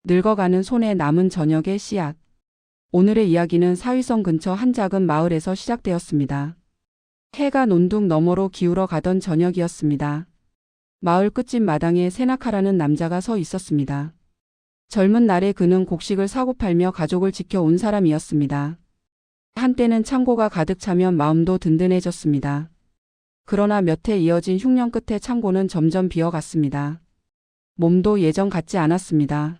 늙어가는 손에 남은 저녁의 씨앗. 오늘의 이야기는 사위성 근처 한 작은 마을에서 시작되었습니다. 해가 논둑 너머로 기울어 가던 저녁이었습니다. 마을 끝집 마당에 세나카라는 남자가 서 있었습니다. 젊은 날에 그는 곡식을 사고 팔며 가족을 지켜온 사람이었습니다. 한때는 창고가 가득 차면 마음도 든든해졌습니다. 그러나 몇 해 이어진 흉년 끝에 창고는 점점 비어갔습니다. 몸도 예전 같지 않았습니다.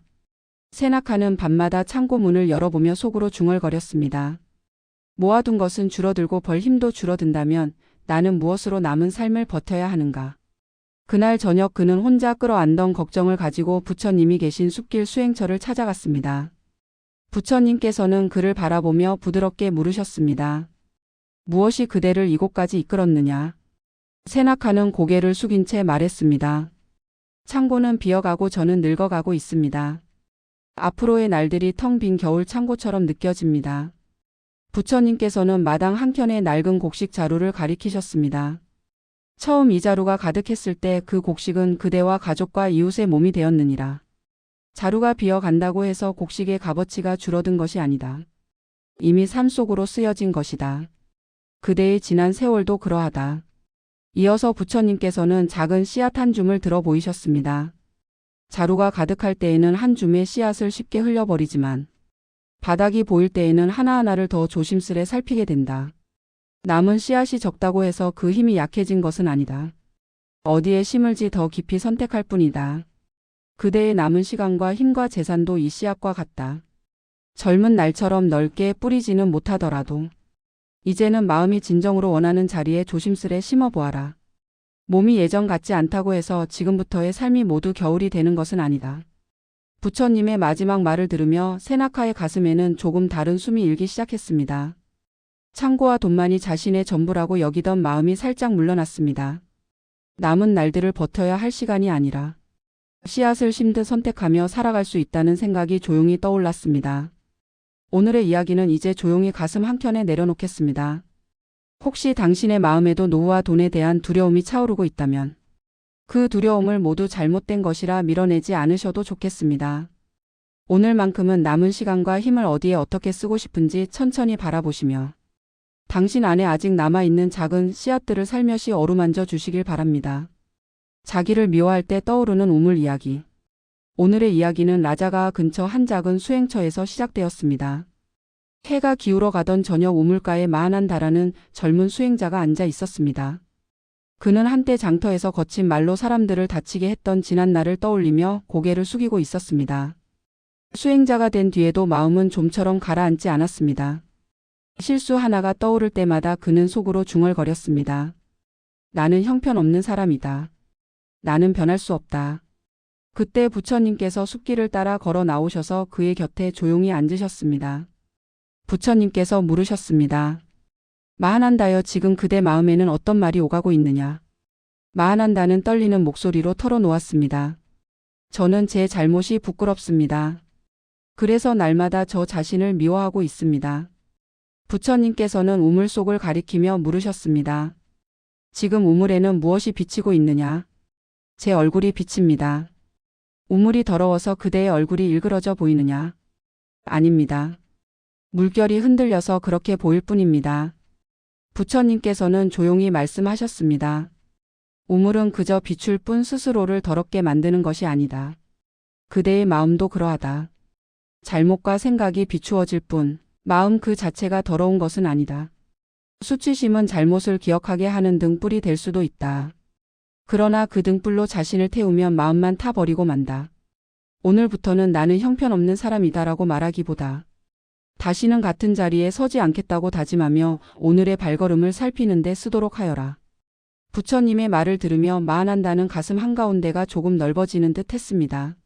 세나카는 밤마다 창고 문을 열어보며 속으로 중얼거렸습니다. 모아둔 것은 줄어들고 벌 힘도 줄어든다면 나는 무엇으로 남은 삶을 버텨야 하는가. 그날 저녁 그는 혼자 끌어안던 걱정을 가지고 부처님이 계신 숲길 수행처를 찾아갔습니다. 부처님께서는 그를 바라보며 부드럽게 물으셨습니다. 무엇이 그대를 이곳까지 이끌었느냐? 세나카는 고개를 숙인 채 말했습니다. 창고는 비어가고 저는 늙어가고 있습니다. 앞으로의 날들이 텅 빈 겨울 창고처럼 느껴집니다. 부처님께서는 마당 한켠의 낡은 곡식 자루를 가리키셨습니다. 처음 이 자루가 가득했을 때 그 곡식은 그대와 가족과 이웃의 몸이 되었느니라. 자루가 비어간다고 해서 곡식의 값어치가 줄어든 것이 아니다. 이미 삶 속으로 쓰여진 것이다. 그대의 지난 세월도 그러하다. 이어서 부처님께서는 작은 씨앗 한 줌을 들어 보이셨습니다. 자루가 가득할 때에는 한 줌의 씨앗을 쉽게 흘려버리지만 바닥이 보일 때에는 하나하나를 더 조심스레 살피게 된다. 남은 씨앗이 적다고 해서 그 힘이 약해진 것은 아니다. 어디에 심을지 더 깊이 선택할 뿐이다. 그대의 남은 시간과 힘과 재산도 이 씨앗과 같다. 젊은 날처럼 넓게 뿌리지는 못하더라도 이제는 마음이 진정으로 원하는 자리에 조심스레 심어보아라. 몸이 예전 같지 않다고 해서 지금부터의 삶이 모두 겨울이 되는 것은 아니다. 부처님의 마지막 말을 들으며 세나카의 가슴에는 조금 다른 숨이 일기 시작했습니다. 창고와 돈만이 자신의 전부라고 여기던 마음이 살짝 물러났습니다. 남은 날들을 버텨야 할 시간이 아니라 씨앗을 심듯 선택하며 살아갈 수 있다는 생각이 조용히 떠올랐습니다. 오늘의 이야기는 이제 조용히 가슴 한켠에 내려놓겠습니다. 혹시 당신의 마음에도 노후와 돈에 대한 두려움이 차오르고 있다면 그 두려움을 모두 잘못된 것이라 밀어내지 않으셔도 좋겠습니다. 오늘만큼은 남은 시간과 힘을 어디에 어떻게 쓰고 싶은지 천천히 바라보시며 당신 안에 아직 남아있는 작은 씨앗들을 살며시 어루만져 주시길 바랍니다. 자기를 미워할 때 떠오르는 우물 이야기. 오늘의 이야기는 라자가 근처 한 작은 수행처에서 시작되었습니다. 해가 기울어 가던 저녁 우물가에 마하난다라는 젊은 수행자가 앉아 있었습니다. 그는 한때 장터에서 거친 말로 사람들을 다치게 했던 지난 날을 떠올리며 고개를 숙이고 있었습니다. 수행자가 된 뒤에도 마음은 좀처럼 가라앉지 않았습니다. 실수 하나가 떠오를 때마다 그는 속으로 중얼거렸습니다. 나는 형편없는 사람이다. 나는 변할 수 없다. 그때 부처님께서 숲길을 따라 걸어 나오셔서 그의 곁에 조용히 앉으셨습니다. 부처님께서 물으셨습니다. 마하난다여, 지금 그대 마음에는 어떤 말이 오가고 있느냐? 마하난다는 떨리는 목소리로 털어놓았습니다. 저는 제 잘못이 부끄럽습니다. 그래서 날마다 저 자신을 미워하고 있습니다. 부처님께서는 우물 속을 가리키며 물으셨습니다. 지금 우물에는 무엇이 비치고 있느냐? 제 얼굴이 비칩니다. 우물이 더러워서 그대의 얼굴이 일그러져 보이느냐? 아닙니다. 물결이 흔들려서 그렇게 보일 뿐입니다. 부처님께서는 조용히 말씀하셨습니다. 우물은 그저 비출 뿐 스스로를 더럽게 만드는 것이 아니다. 그대의 마음도 그러하다. 잘못과 생각이 비추어질 뿐 마음 그 자체가 더러운 것은 아니다. 수치심은 잘못을 기억하게 하는 등불이 될 수도 있다. 그러나 그 등불로 자신을 태우면 마음만 타버리고 만다. 오늘부터는 나는 형편없는 사람이다라고 말하기보다 다시는 같은 자리에 서지 않겠다고 다짐하며 오늘의 발걸음을 살피는 데 쓰도록 하여라. 부처님의 말을 들으며 마하난다는 가슴 한가운데가 조금 넓어지는 듯 했습니다.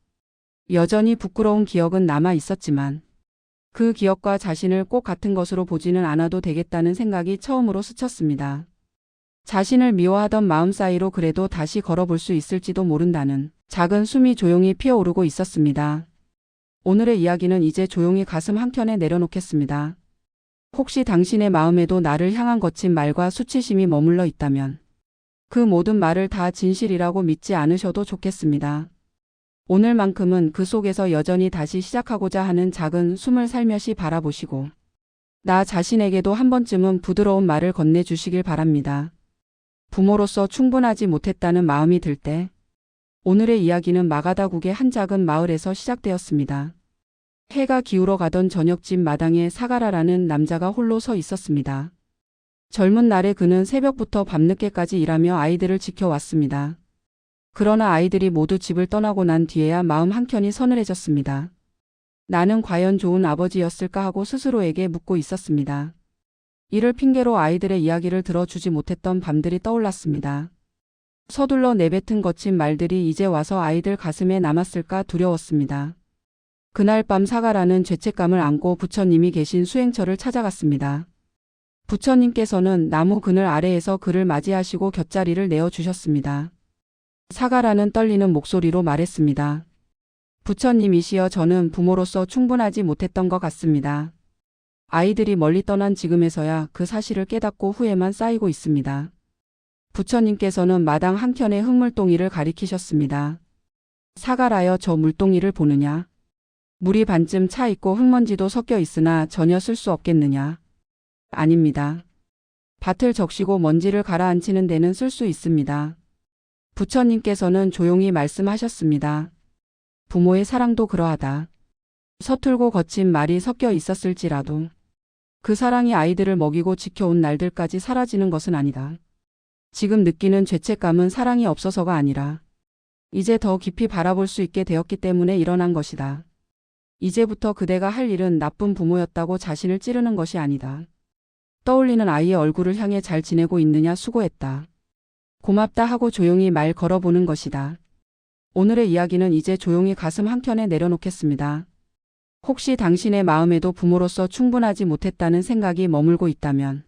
여전히 부끄러운 기억은 남아 있었지만 그 기억과 자신을 꼭 같은 것으로 보지는 않아도 되겠다는 생각이 처음으로 스쳤습니다. 자신을 미워하던 마음 사이로 그래도 다시 걸어볼 수 있을지도 모른다는 작은 숨이 조용히 피어오르고 있었습니다. 오늘의 이야기는 이제 조용히 가슴 한켠에 내려놓겠습니다. 혹시 당신의 마음에도 나를 향한 거친 말과 수치심이 머물러 있다면 그 모든 말을 다 진실이라고 믿지 않으셔도 좋겠습니다. 오늘만큼은 그 속에서 여전히 다시 시작하고자 하는 작은 숨을 살며시 바라보시고 나 자신에게도 한 번쯤은 부드러운 말을 건네주시길 바랍니다. 부모로서 충분하지 못했다는 마음이 들 때 오늘의 이야기는 마가다국의 한 작은 마을에서 시작되었습니다. 해가 기울어 가던 저녁집 마당에 사가라라는 남자가 홀로 서 있었습니다. 젊은 날에 그는 새벽부터 밤늦게까지 일하며 아이들을 지켜왔습니다. 그러나 아이들이 모두 집을 떠나고 난 뒤에야 마음 한켠이 서늘해졌습니다. 나는 과연 좋은 아버지였을까 하고 스스로에게 묻고 있었습니다. 이를 핑계로 아이들의 이야기를 들어주지 못했던 밤들이 떠올랐습니다. 서둘러 내뱉은 거친 말들이 이제 와서 아이들 가슴에 남았을까 두려웠습니다. 그날 밤 사가라는 죄책감을 안고 부처님이 계신 수행처를 찾아갔습니다. 부처님께서는 나무 그늘 아래에서 그를 맞이하시고 곁자리를 내어주셨습니다. 사가라는 떨리는 목소리로 말했습니다. 부처님이시여, 저는 부모로서 충분하지 못했던 것 같습니다. 아이들이 멀리 떠난 지금에서야 그 사실을 깨닫고 후회만 쌓이고 있습니다. 부처님께서는 마당 한켠의 흙물동이를 가리키셨습니다. 사가라여, 저 물동이를 보느냐? 물이 반쯤 차 있고 흙먼지도 섞여 있으나 전혀 쓸 수 없겠느냐? 아닙니다. 밭을 적시고 먼지를 가라앉히는 데는 쓸 수 있습니다. 부처님께서는 조용히 말씀하셨습니다. 부모의 사랑도 그러하다. 서툴고 거친 말이 섞여 있었을지라도 그 사랑이 아이들을 먹이고 지켜온 날들까지 사라지는 것은 아니다. 지금 느끼는 죄책감은 사랑이 없어서가 아니라 이제 더 깊이 바라볼 수 있게 되었기 때문에 일어난 것이다. 이제부터 그대가 할 일은 나쁜 부모였다고 자신을 찌르는 것이 아니다. 떠올리는 아이의 얼굴을 향해 잘 지내고 있느냐, 수고했다, 고맙다 하고 조용히 말 걸어보는 것이다. 오늘의 이야기는 이제 조용히 가슴 한켠에 내려놓겠습니다. 혹시 당신의 마음에도 부모로서 충분하지 못했다는 생각이 머물고 있다면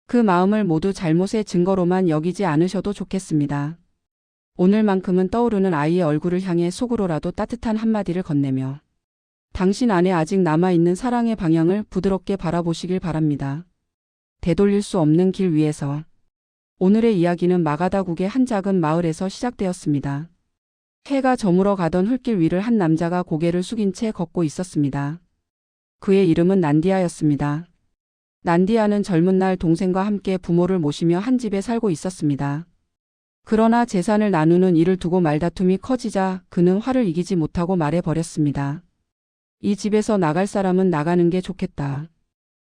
그 마음을 모두 잘못의 증거로만 여기지 않으셔도 좋겠습니다. 오늘만큼은 떠오르는 아이의 얼굴을 향해 속으로라도 따뜻한 한마디를 건네며 당신 안에 아직 남아있는 사랑의 방향을 부드럽게 바라보시길 바랍니다. 되돌릴 수 없는 길 위에서. 오늘의 이야기는 마가다국의 한 작은 마을에서 시작되었습니다. 해가 저물어 가던 흙길 위를 한 남자가 고개를 숙인 채 걷고 있었습니다. 그의 이름은 난디아였습니다. 난디아는 젊은 날 동생과 함께 부모를 모시며 한 집에 살고 있었습니다. 그러나 재산을 나누는 일을 두고 말다툼이 커지자 그는 화를 이기지 못하고 말해버렸습니다. 이 집에서 나갈 사람은 나가는 게 좋겠다.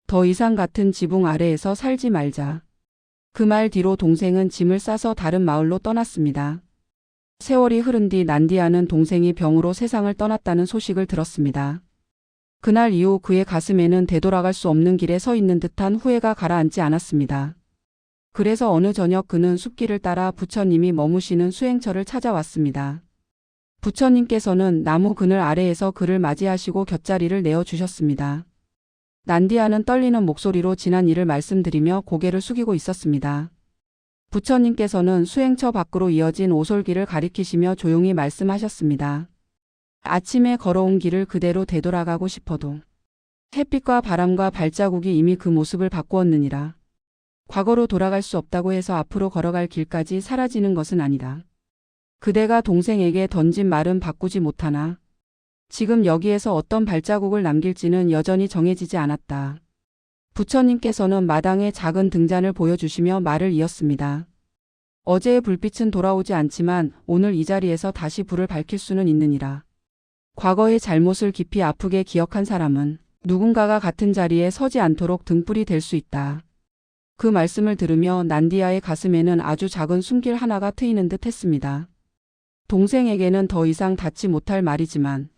더 이상 같은 지붕 아래에서 살지 말자. 그 말 뒤로 동생은 짐을 싸서 다른 마을로 떠났습니다. 세월이 흐른 뒤 난디아는 동생이 병으로 세상을 떠났다는 소식을 들었습니다. 그날 이후 그의 가슴에는 되돌아갈 수 없는 길에 서 있는 듯한 후회가 가라앉지 않았습니다. 그래서 어느 저녁 그는 숲길을 따라 부처님이 머무시는 수행처를 찾아왔습니다. 부처님께서는 나무 그늘 아래에서 그를 맞이하시고 곁자리를 내어주셨습니다. 난디아는 떨리는 목소리로 지난 일을 말씀드리며 고개를 숙이고 있었습니다. 부처님께서는 수행처 밖으로 이어진 오솔길을 가리키시며 조용히 말씀하셨습니다. 아침에 걸어온 길을 그대로 되돌아가고 싶어도 햇빛과 바람과 발자국이 이미 그 모습을 바꾸었느니라. 과거로 돌아갈 수 없다고 해서 앞으로 걸어갈 길까지 사라지는 것은 아니다. 그대가 동생에게 던진 말은 바꾸지 못하나 지금 여기에서 어떤 발자국을 남길지는 여전히 정해지지 않았다. 부처님께서는 마당에 작은 등잔을 보여주시며 말을 이었습니다. 어제의 불빛은 돌아오지 않지만 오늘 이 자리에서 다시 불을 밝힐 수는 있느니라. 과거의 잘못을 깊이 아프게 기억한 사람은 누군가가 같은 자리에 서지 않도록 등불이 될 수 있다. 그 말씀을 들으며 난디아의 가슴에는 아주 작은 숨길 하나가 트이는 듯 했습니다. 동생에게는 더 이상 닿지 못할 말이지만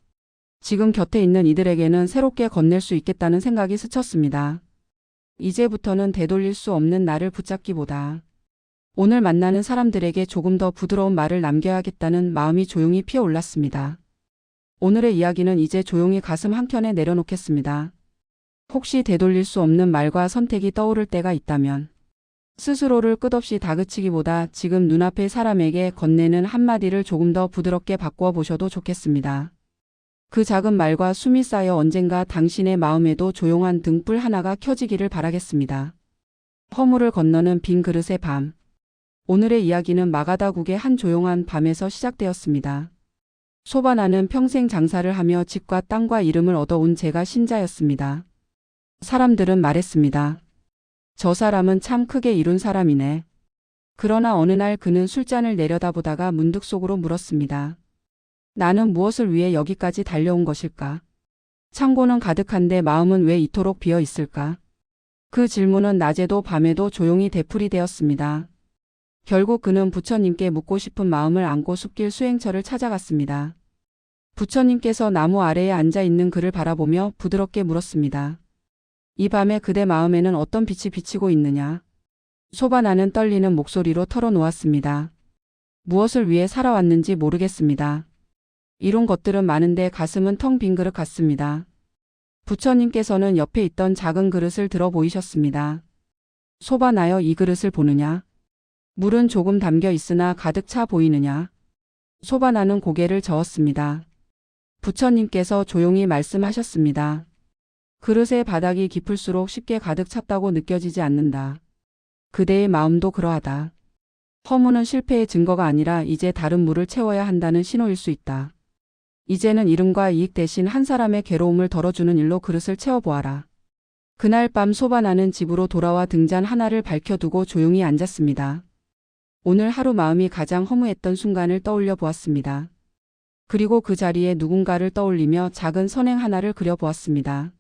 지금 곁에 있는 이들에게는 새롭게 건넬 수 있겠다는 생각이 스쳤습니다. 이제부터는 되돌릴 수 없는 나를 붙잡기보다 오늘 만나는 사람들에게 조금 더 부드러운 말을 남겨야겠다는 마음이 조용히 피어올랐습니다. 오늘의 이야기는 이제 조용히 가슴 한켠에 내려놓겠습니다. 혹시 되돌릴 수 없는 말과 선택이 떠오를 때가 있다면 스스로를 끝없이 다그치기보다 지금 눈앞의 사람에게 건네는 한마디를 조금 더 부드럽게 바꾸어 보셔도 좋겠습니다. 그 작은 말과 숨이 쌓여 언젠가 당신의 마음에도 조용한 등불 하나가 켜지기를 바라겠습니다. 허물을 건너는 빈 그릇의 밤. 오늘의 이야기는 마가다국의 한 조용한 밤에서 시작되었습니다. 소바나는 평생 장사를 하며 집과 땅과 이름을 얻어온 제가 신자였습니다. 사람들은 말했습니다. 저 사람은 참 크게 이룬 사람이네. 그러나 어느 날 그는 술잔을 내려다보다가 문득 속으로 물었습니다. 나는 무엇을 위해 여기까지 달려온 것일까? 창고는 가득한데 마음은 왜 이토록 비어 있을까? 그 질문은 낮에도 밤에도 조용히 되풀이되었습니다. 결국 그는 부처님께 묻고 싶은 마음을 안고 숲길 수행처를 찾아갔습니다. 부처님께서 나무 아래에 앉아 있는 그를 바라보며 부드럽게 물었습니다. 이 밤에 그대 마음에는 어떤 빛이 비치고 있느냐? 소바나는 떨리는 목소리로 털어놓았습니다. 무엇을 위해 살아왔는지 모르겠습니다. 이룬 것들은 많은데 가슴은 텅 빈 그릇 같습니다. 부처님께서는 옆에 있던 작은 그릇을 들어 보이셨습니다. 소바나여, 이 그릇을 보느냐? 물은 조금 담겨 있으나 가득 차 보이느냐? 소바나는 고개를 저었습니다. 부처님께서 조용히 말씀하셨습니다. 그릇의 바닥이 깊을수록 쉽게 가득 찼다고 느껴지지 않는다. 그대의 마음도 그러하다. 허무는 실패의 증거가 아니라 이제 다른 물을 채워야 한다는 신호일 수 있다. 이제는 이름과 이익 대신 한 사람의 괴로움을 덜어주는 일로 그릇을 채워보아라. 그날 밤 소바나는 집으로 돌아와 등잔 하나를 밝혀두고 조용히 앉았습니다. 오늘 하루 마음이 가장 허무했던 순간을 떠올려 보았습니다. 그리고 그 자리에 누군가를 떠올리며 작은 선행 하나를 그려보았습니다.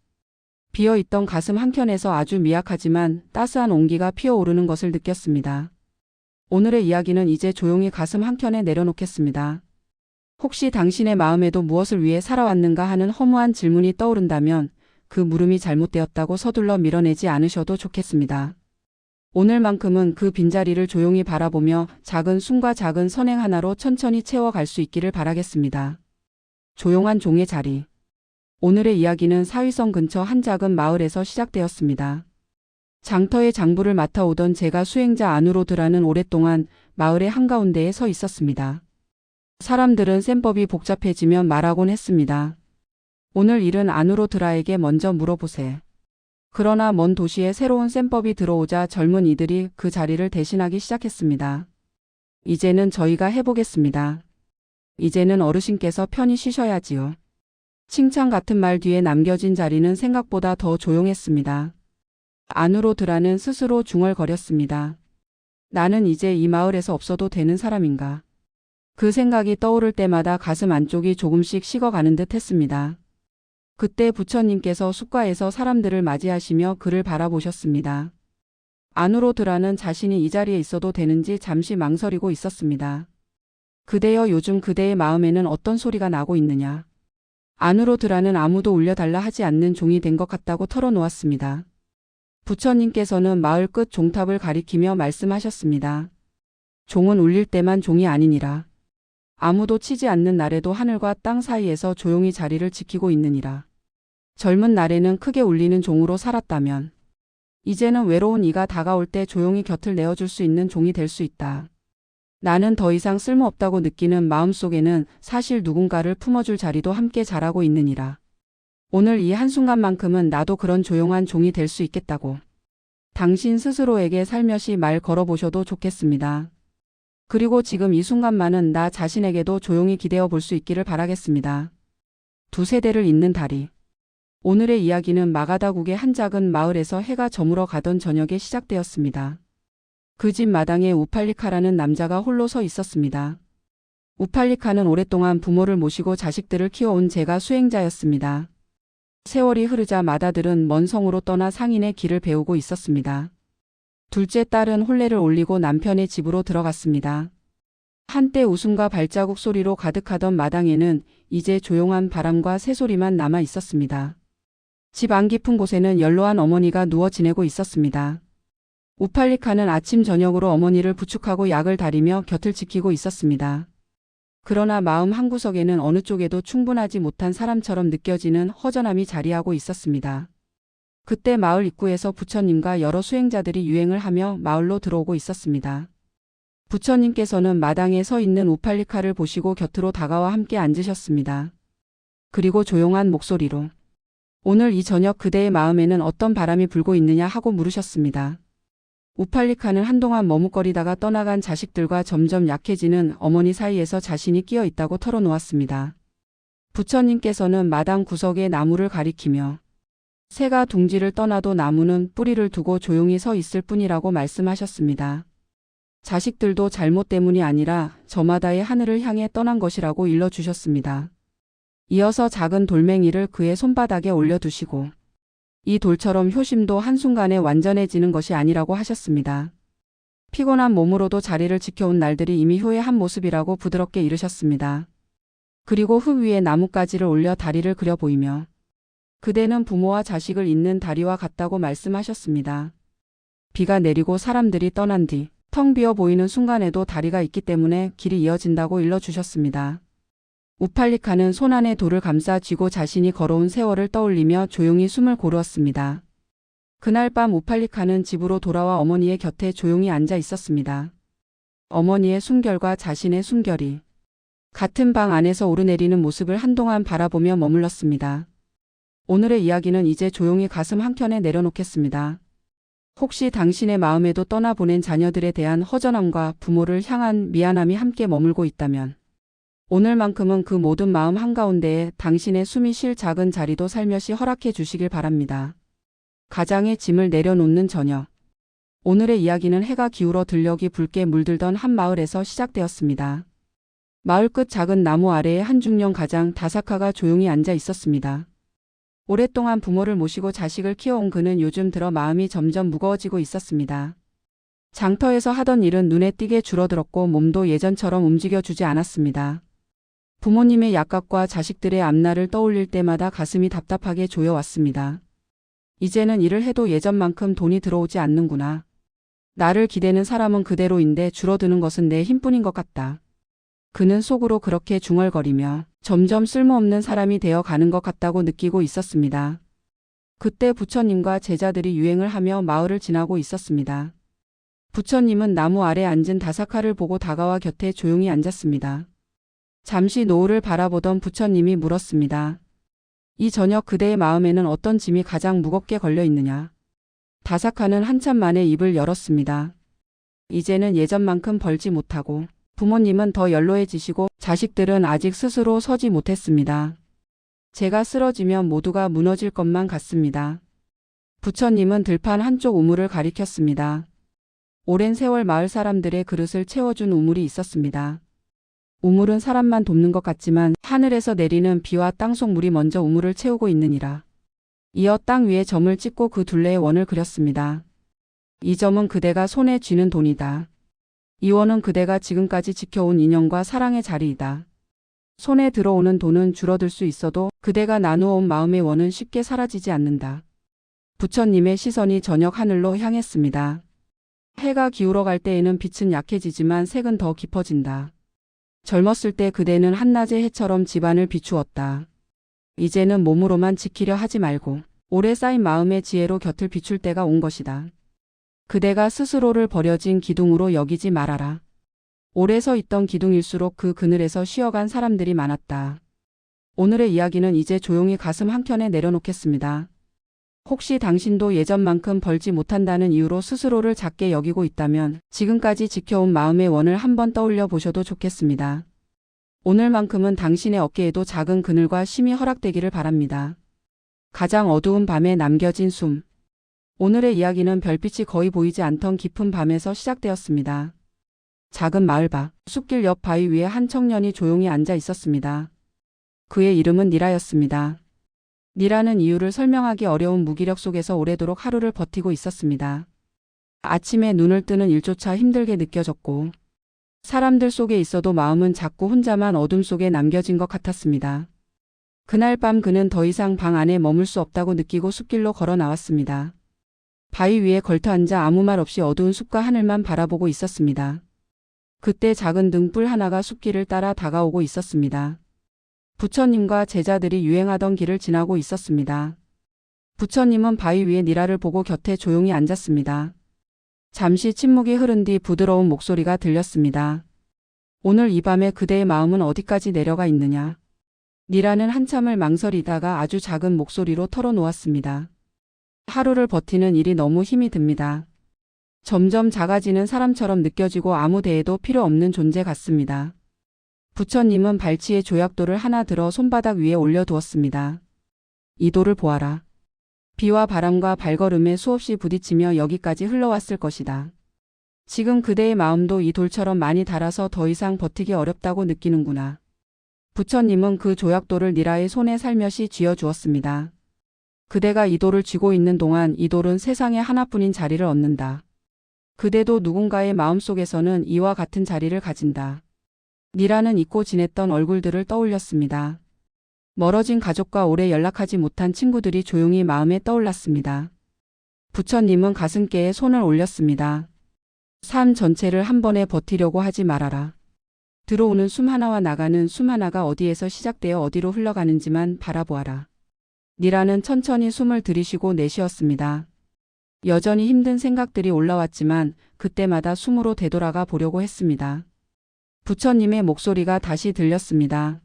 비어있던 가슴 한켠에서 아주 미약하지만 따스한 온기가 피어오르는 것을 느꼈습니다. 오늘의 이야기는 이제 조용히 가슴 한켠에 내려놓겠습니다. 혹시 당신의 마음에도 무엇을 위해 살아왔는가 하는 허무한 질문이 떠오른다면 그 물음이 잘못되었다고 서둘러 밀어내지 않으셔도 좋겠습니다. 오늘만큼은 그 빈자리를 조용히 바라보며 작은 숨과 작은 선행 하나로 천천히 채워갈 수 있기를 바라겠습니다. 조용한 종의 자리. 오늘의 이야기는 사위성 근처 한 작은 마을에서 시작되었습니다. 장터의 장부를 맡아오던 제가 수행자 안으로드라는 오랫동안 마을의 한가운데에 서 있었습니다. 사람들은 셈법이 복잡해지면 말하곤 했습니다. 오늘 일은 안으로드라에게 먼저 물어보세. 그러나 먼 도시에 새로운 셈법이 들어오자 젊은 이들이 그 자리를 대신하기 시작했습니다. 이제는 저희가 해보겠습니다. 이제는 어르신께서 편히 쉬셔야지요. 칭찬 같은 말 뒤에 남겨진 자리는 생각보다 더 조용했습니다. 안으로드라는 스스로 중얼거렸습니다. 나는 이제 이 마을에서 없어도 되는 사람인가? 그 생각이 떠오를 때마다 가슴 안쪽이 조금씩 식어가는 듯 했습니다. 그때 부처님께서 숲가에서 사람들을 맞이하시며 그를 바라보셨습니다. 안으로드라는 자신이 이 자리에 있어도 되는지 잠시 망설이고 있었습니다. 그대여, 요즘 그대의 마음에는 어떤 소리가 나고 있느냐? 안으로드라는 아무도 울려달라 하지 않는 종이 된 것 같다고 털어놓았습니다. 부처님께서는 마을 끝 종탑을 가리키며 말씀하셨습니다. 종은 울릴 때만 종이 아니니라. 아무도 치지 않는 날에도 하늘과 땅 사이에서 조용히 자리를 지키고 있느니라. 젊은 날에는 크게 울리는 종으로 살았다면 이제는 외로운 이가 다가올 때 조용히 곁을 내어줄 수 있는 종이 될 수 있다. 나는 더 이상 쓸모없다고 느끼는 마음속에는 사실 누군가를 품어줄 자리도 함께 자라고 있느니라. 오늘 이 한순간만큼은 나도 그런 조용한 종이 될 수 있겠다고. 당신 스스로에게 살며시 말 걸어보셔도 좋겠습니다. 그리고 지금 이 순간만은 나 자신에게도 조용히 기대어 볼 수 있기를 바라겠습니다. 두 세대를 잇는 다리. 오늘의 이야기는 마가다국의 한 작은 마을에서 해가 저물어 가던 저녁에 시작되었습니다. 그 집 마당에 우팔리카라는 남자가 홀로 서 있었습니다. 우팔리카는 오랫동안 부모를 모시고 자식들을 키워온 제가 수행자였습니다. 세월이 흐르자 맏아들은 먼 성으로 떠나 상인의 길을 배우고 있었습니다. 둘째 딸은 혼례를 올리고 남편의 집으로 들어갔습니다. 한때 웃음과 발자국 소리로 가득하던 마당에는 이제 조용한 바람과 새소리만 남아 있었습니다. 집 안 깊은 곳에는 연로한 어머니가 누워 지내고 있었습니다. 우팔리카는 아침 저녁으로 어머니를 부축하고 약을 다리며 곁을 지키고 있었습니다. 그러나 마음 한구석에는 어느 쪽에도 충분하지 못한 사람처럼 느껴지는 허전함이 자리하고 있었습니다. 그때 마을 입구에서 부처님과 여러 수행자들이 유행을 하며 마을로 들어오고 있었습니다. 부처님께서는 마당에 서 있는 우팔리카를 보시고 곁으로 다가와 함께 앉으셨습니다. 그리고 조용한 목소리로 오늘 이 저녁 그대의 마음에는 어떤 바람이 불고 있느냐 하고 물으셨습니다. 우팔리카는 한동안 머뭇거리다가 떠나간 자식들과 점점 약해지는 어머니 사이에서 자신이 끼어 있다고 털어놓았습니다. 부처님께서는 마당 구석에 나무를 가리키며 새가 둥지를 떠나도 나무는 뿌리를 두고 조용히 서 있을 뿐이라고 말씀하셨습니다. 자식들도 잘못 때문이 아니라 저마다의 하늘을 향해 떠난 것이라고 일러주셨습니다. 이어서 작은 돌멩이를 그의 손바닥에 올려두시고 이 돌처럼 효심도 한순간에 완전해지는 것이 아니라고 하셨습니다. 피곤한 몸으로도 자리를 지켜온 날들이 이미 효의 한 모습이라고 부드럽게 이르셨습니다. 그리고 흙 위에 나뭇가지를 올려 다리를 그려 보이며 그대는 부모와 자식을 잇는 다리와 같다고 말씀하셨습니다. 비가 내리고 사람들이 떠난 뒤 텅 비어 보이는 순간에도 다리가 있기 때문에 길이 이어진다고 일러주셨습니다. 우팔리카는 손안에 돌을 감싸 쥐고 자신이 걸어온 세월을 떠올리며 조용히 숨을 고르었습니다. 그날 밤 우팔리카는 집으로 돌아와 어머니의 곁에 조용히 앉아 있었습니다. 어머니의 숨결과 자신의 숨결이 같은 방 안에서 오르내리는 모습을 한동안 바라보며 머물렀습니다. 오늘의 이야기는 이제 조용히 가슴 한켠에 내려놓겠습니다. 혹시 당신의 마음에도 떠나보낸 자녀들에 대한 허전함과 부모를 향한 미안함이 함께 머물고 있다면 오늘만큼은 그 모든 마음 한가운데에 당신의 숨이 쉴 작은 자리도 살며시 허락해 주시길 바랍니다. 가장의 짐을 내려놓는 저녁. 오늘의 이야기는 해가 기울어 들녘이 붉게 물들던 한 마을에서 시작되었습니다. 마을 끝 작은 나무 아래에 한 중년 가장 다사카가 조용히 앉아 있었습니다. 오랫동안 부모를 모시고 자식을 키워온 그는 요즘 들어 마음이 점점 무거워지고 있었습니다. 장터에서 하던 일은 눈에 띄게 줄어들었고 몸도 예전처럼 움직여주지 않았습니다. 부모님의 약각과 자식들의 앞날을 떠올릴 때마다 가슴이 답답하게 조여왔습니다. 이제는 일을 해도 예전만큼 돈이 들어오지 않는구나. 나를 기대는 사람은 그대로인데 줄어드는 것은 내 힘뿐인 것 같다. 그는 속으로 그렇게 중얼거리며 점점 쓸모없는 사람이 되어 가는 것 같다고 느끼고 있었습니다. 그때 부처님과 제자들이 유행을 하며 마을을 지나고 있었습니다. 부처님은 나무 아래 앉은 다사카를 보고 다가와 곁에 조용히 앉았습니다. 잠시 노을을 바라보던 부처님이 물었습니다. 이 저녁 그대의 마음에는 어떤 짐이 가장 무겁게 걸려 있느냐? 다사카는 한참 만에 입을 열었습니다. 이제는 예전만큼 벌지 못하고 부모님은 더 연로해지시고 자식들은 아직 스스로 서지 못했습니다. 제가 쓰러지면 모두가 무너질 것만 같습니다. 부처님은 들판 한쪽 우물을 가리켰습니다. 오랜 세월 마을 사람들의 그릇을 채워준 우물이 있었습니다. 우물은 사람만 돕는 것 같지만 하늘에서 내리는 비와 땅속 물이 먼저 우물을 채우고 있느니라. 이어 땅 위에 점을 찍고 그 둘레에 원을 그렸습니다. 이 점은 그대가 손에 쥐는 돈이다. 이 원은 그대가 지금까지 지켜온 인연과 사랑의 자리이다. 손에 들어오는 돈은 줄어들 수 있어도 그대가 나누어온 마음의 원은 쉽게 사라지지 않는다. 부처님의 시선이 저녁 하늘로 향했습니다. 해가 기울어 갈 때에는 빛은 약해지지만 색은 더 깊어진다. 젊었을 때 그대는 한낮의 해처럼 집안을 비추었다. 이제는 몸으로만 지키려 하지 말고 오래 쌓인 마음의 지혜로 곁을 비출 때가 온 것이다. 그대가 스스로를 버려진 기둥으로 여기지 말아라. 오래 서 있던 기둥일수록 그 그늘에서 쉬어간 사람들이 많았다. 오늘의 이야기는 이제 조용히 가슴 한켠에 내려놓겠습니다. 혹시 당신도 예전만큼 벌지 못한다는 이유로 스스로를 작게 여기고 있다면 지금까지 지켜온 마음의 원을 한번 떠올려 보셔도 좋겠습니다. 오늘만큼은 당신의 어깨에도 작은 그늘과 쉼이 허락되기를 바랍니다. 가장 어두운 밤에 남겨진 숨. 오늘의 이야기는 별빛이 거의 보이지 않던 깊은 밤에서 시작되었습니다. 작은 마을 밖 숲길 옆 바위 위에 한 청년이 조용히 앉아 있었습니다. 그의 이름은 니라였습니다. 니라는 이유를 설명하기 어려운 무기력 속에서 오래도록 하루를 버티고 있었습니다. 아침에 눈을 뜨는 일조차 힘들게 느껴졌고 사람들 속에 있어도 마음은 자꾸 혼자만 어둠 속에 남겨진 것 같았습니다. 그날 밤 그는 더 이상 방 안에 머물 수 없다고 느끼고 숲길로 걸어 나왔습니다. 바위 위에 걸터 앉아 아무 말 없이 어두운 숲과 하늘만 바라보고 있었습니다. 그때 작은 등불 하나가 숲길을 따라 다가오고 있었습니다. 부처님과 제자들이 유행하던 길을 지나고 있었습니다. 부처님은 바위 위에 니라를 보고 곁에 조용히 앉았습니다. 잠시 침묵이 흐른 뒤 부드러운 목소리가 들렸습니다. 오늘 이 밤에 그대의 마음은 어디까지 내려가 있느냐? 니라는 한참을 망설이다가 아주 작은 목소리로 털어놓았습니다. 하루를 버티는 일이 너무 힘이 듭니다. 점점 작아지는 사람처럼 느껴지고 아무 대에도 필요 없는 존재 같습니다. 부처님은 발치에 조약돌을 하나 들어 손바닥 위에 올려두었습니다. 이 돌을 보아라. 비와 바람과 발걸음에 수없이 부딪히며 여기까지 흘러왔을 것이다. 지금 그대의 마음도 이 돌처럼 많이 닳아서 더 이상 버티기 어렵다고 느끼는구나. 부처님은 그 조약돌을 니라의 손에 살며시 쥐어주었습니다. 그대가 이 돌을 쥐고 있는 동안 이 돌은 세상에 하나뿐인 자리를 얻는다. 그대도 누군가의 마음속에서는 이와 같은 자리를 가진다. 니라는 잊고 지냈던 얼굴들을 떠올렸습니다. 멀어진 가족과 오래 연락하지 못한 친구들이 조용히 마음에 떠올랐습니다. 부처님은 가슴께에 손을 올렸습니다. 삶 전체를 한 번에 버티려고 하지 말아라. 들어오는 숨 하나와 나가는 숨 하나가 어디에서 시작되어 어디로 흘러가는지만 바라보아라. 니라는 천천히 숨을 들이쉬고 내쉬었습니다. 여전히 힘든 생각들이 올라왔지만 그때마다 숨으로 되돌아가 보려고 했습니다. 부처님의 목소리가 다시 들렸습니다.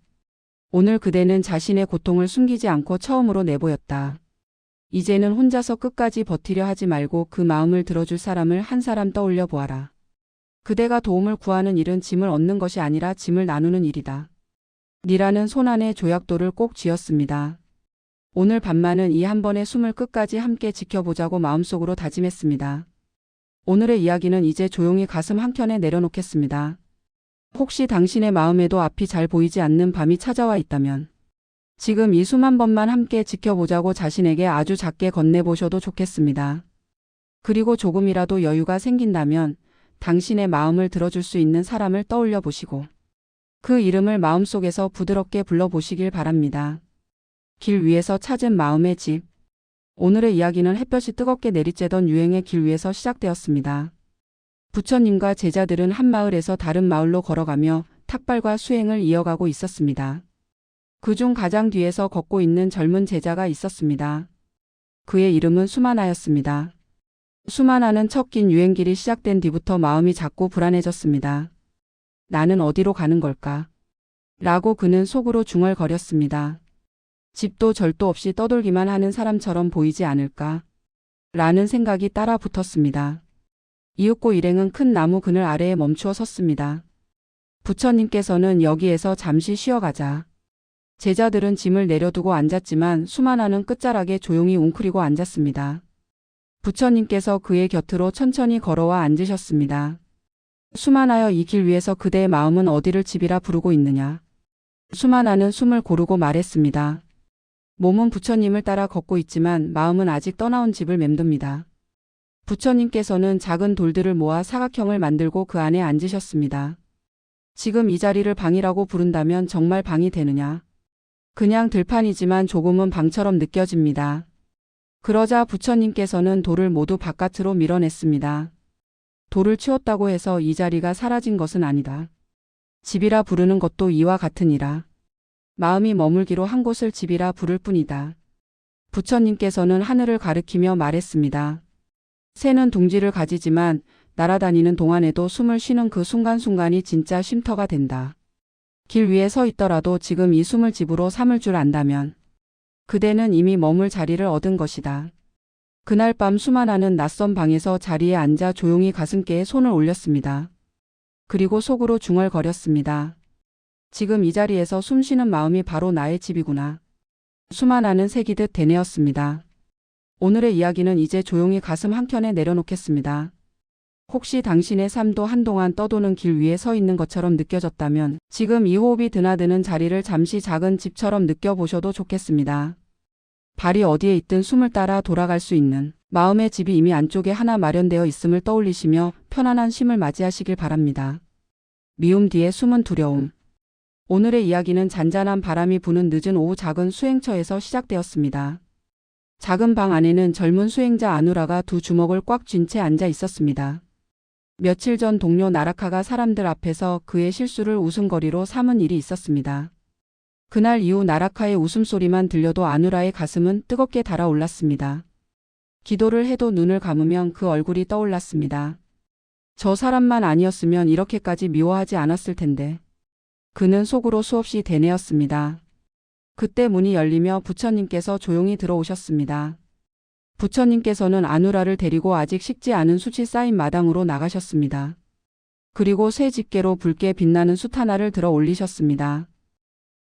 오늘 그대는 자신의 고통을 숨기지 않고 처음으로 내보였다. 이제는 혼자서 끝까지 버티려 하지 말고 그 마음을 들어줄 사람을 한 사람 떠올려 보아라. 그대가 도움을 구하는 일은 짐을 얻는 것이 아니라 짐을 나누는 일이다. 니라는 손안에 조약돌을 꼭 쥐었습니다. 오늘 밤만은 이 한 번의 숨을 끝까지 함께 지켜보자고 마음속으로 다짐했습니다. 오늘의 이야기는 이제 조용히 가슴 한켠에 내려놓겠습니다. 혹시 당신의 마음에도 앞이 잘 보이지 않는 밤이 찾아와 있다면 지금 이 숨 한 번만 함께 지켜보자고 자신에게 아주 작게 건네보셔도 좋겠습니다. 그리고 조금이라도 여유가 생긴다면 당신의 마음을 들어줄 수 있는 사람을 떠올려 보시고 그 이름을 마음속에서 부드럽게 불러보시길 바랍니다. 길 위에서 찾은 마음의 집. 오늘의 이야기는 햇볕이 뜨겁게 내리쬐던 유행의 길 위에서 시작되었습니다. 부처님과 제자들은 한 마을에서 다른 마을로 걸어가며 탁발과 수행을 이어가고 있었습니다. 그중 가장 뒤에서 걷고 있는 젊은 제자가 있었습니다. 그의 이름은 수마나였습니다. 수마나는 첫 긴 유행길이 시작된 뒤부터 마음이 자꾸 불안해졌습니다. 나는 어디로 가는 걸까? 라고 그는 속으로 중얼거렸습니다. 집도 절도 없이 떠돌기만 하는 사람처럼 보이지 않을까? 라는 생각이 따라 붙었습니다. 이윽고 일행은 큰 나무 그늘 아래에 멈추어 섰습니다. 부처님께서는 여기에서 잠시 쉬어가자. 제자들은 짐을 내려두고 앉았지만 수마나는 끝자락에 조용히 웅크리고 앉았습니다. 부처님께서 그의 곁으로 천천히 걸어와 앉으셨습니다. 수마나여, 이 길 위에서 그대의 마음은 어디를 집이라 부르고 있느냐? 수마나는 숨을 고르고 말했습니다. 몸은 부처님을 따라 걷고 있지만 마음은 아직 떠나온 집을 맴돕니다. 부처님께서는 작은 돌들을 모아 사각형을 만들고 그 안에 앉으셨습니다. 지금 이 자리를 방이라고 부른다면 정말 방이 되느냐? 그냥 들판이지만 조금은 방처럼 느껴집니다. 그러자 부처님께서는 돌을 모두 바깥으로 밀어냈습니다. 돌을 치웠다고 해서 이 자리가 사라진 것은 아니다. 집이라 부르는 것도 이와 같으니라. 마음이 머물기로 한 곳을 집이라 부를 뿐이다. 부처님께서는 하늘을 가리키며 말했습니다. 새는 둥지를 가지지만 날아다니는 동안에도 숨을 쉬는 그 순간순간이 진짜 쉼터가 된다. 길 위에 서 있더라도 지금 이 숨을 집으로 삼을 줄 안다면 그대는 이미 머물 자리를 얻은 것이다. 그날 밤 수마나는 낯선 방에서 자리에 앉아 조용히 가슴께에 손을 올렸습니다. 그리고 속으로 중얼거렸습니다. 지금 이 자리에서 숨쉬는 마음이 바로 나의 집이구나. 수마나는 새기듯 되뇌었습니다. 오늘의 이야기는 이제 조용히 가슴 한켠에 내려놓겠습니다. 혹시 당신의 삶도 한동안 떠도는 길 위에 서 있는 것처럼 느껴졌다면 지금 이 호흡이 드나드는 자리를 잠시 작은 집처럼 느껴보셔도 좋겠습니다. 발이 어디에 있든 숨을 따라 돌아갈 수 있는 마음의 집이 이미 안쪽에 하나 마련되어 있음을 떠올리시며 편안한 쉼을 맞이하시길 바랍니다. 미움 뒤에 숨은 두려움. 오늘의 이야기는 잔잔한 바람이 부는 늦은 오후 작은 수행처에서 시작되었습니다. 작은 방 안에는 젊은 수행자 아누라가 두 주먹을 꽉 쥔 채 앉아 있었습니다. 며칠 전 동료 나라카가 사람들 앞에서 그의 실수를 웃음거리로 삼은 일이 있었습니다. 그날 이후 나라카의 웃음소리만 들려도 아누라의 가슴은 뜨겁게 달아올랐습니다. 기도를 해도 눈을 감으면 그 얼굴이 떠올랐습니다. 저 사람만 아니었으면 이렇게까지 미워하지 않았을 텐데. 그는 속으로 수없이 되뇌었습니다. 그때 문이 열리며 부처님께서 조용히 들어오셨습니다. 부처님께서는 아누라를 데리고 아직 식지 않은 숯이 쌓인 마당으로 나가셨습니다. 그리고 새 집게로 붉게 빛나는 숯 하나를 들어 올리셨습니다.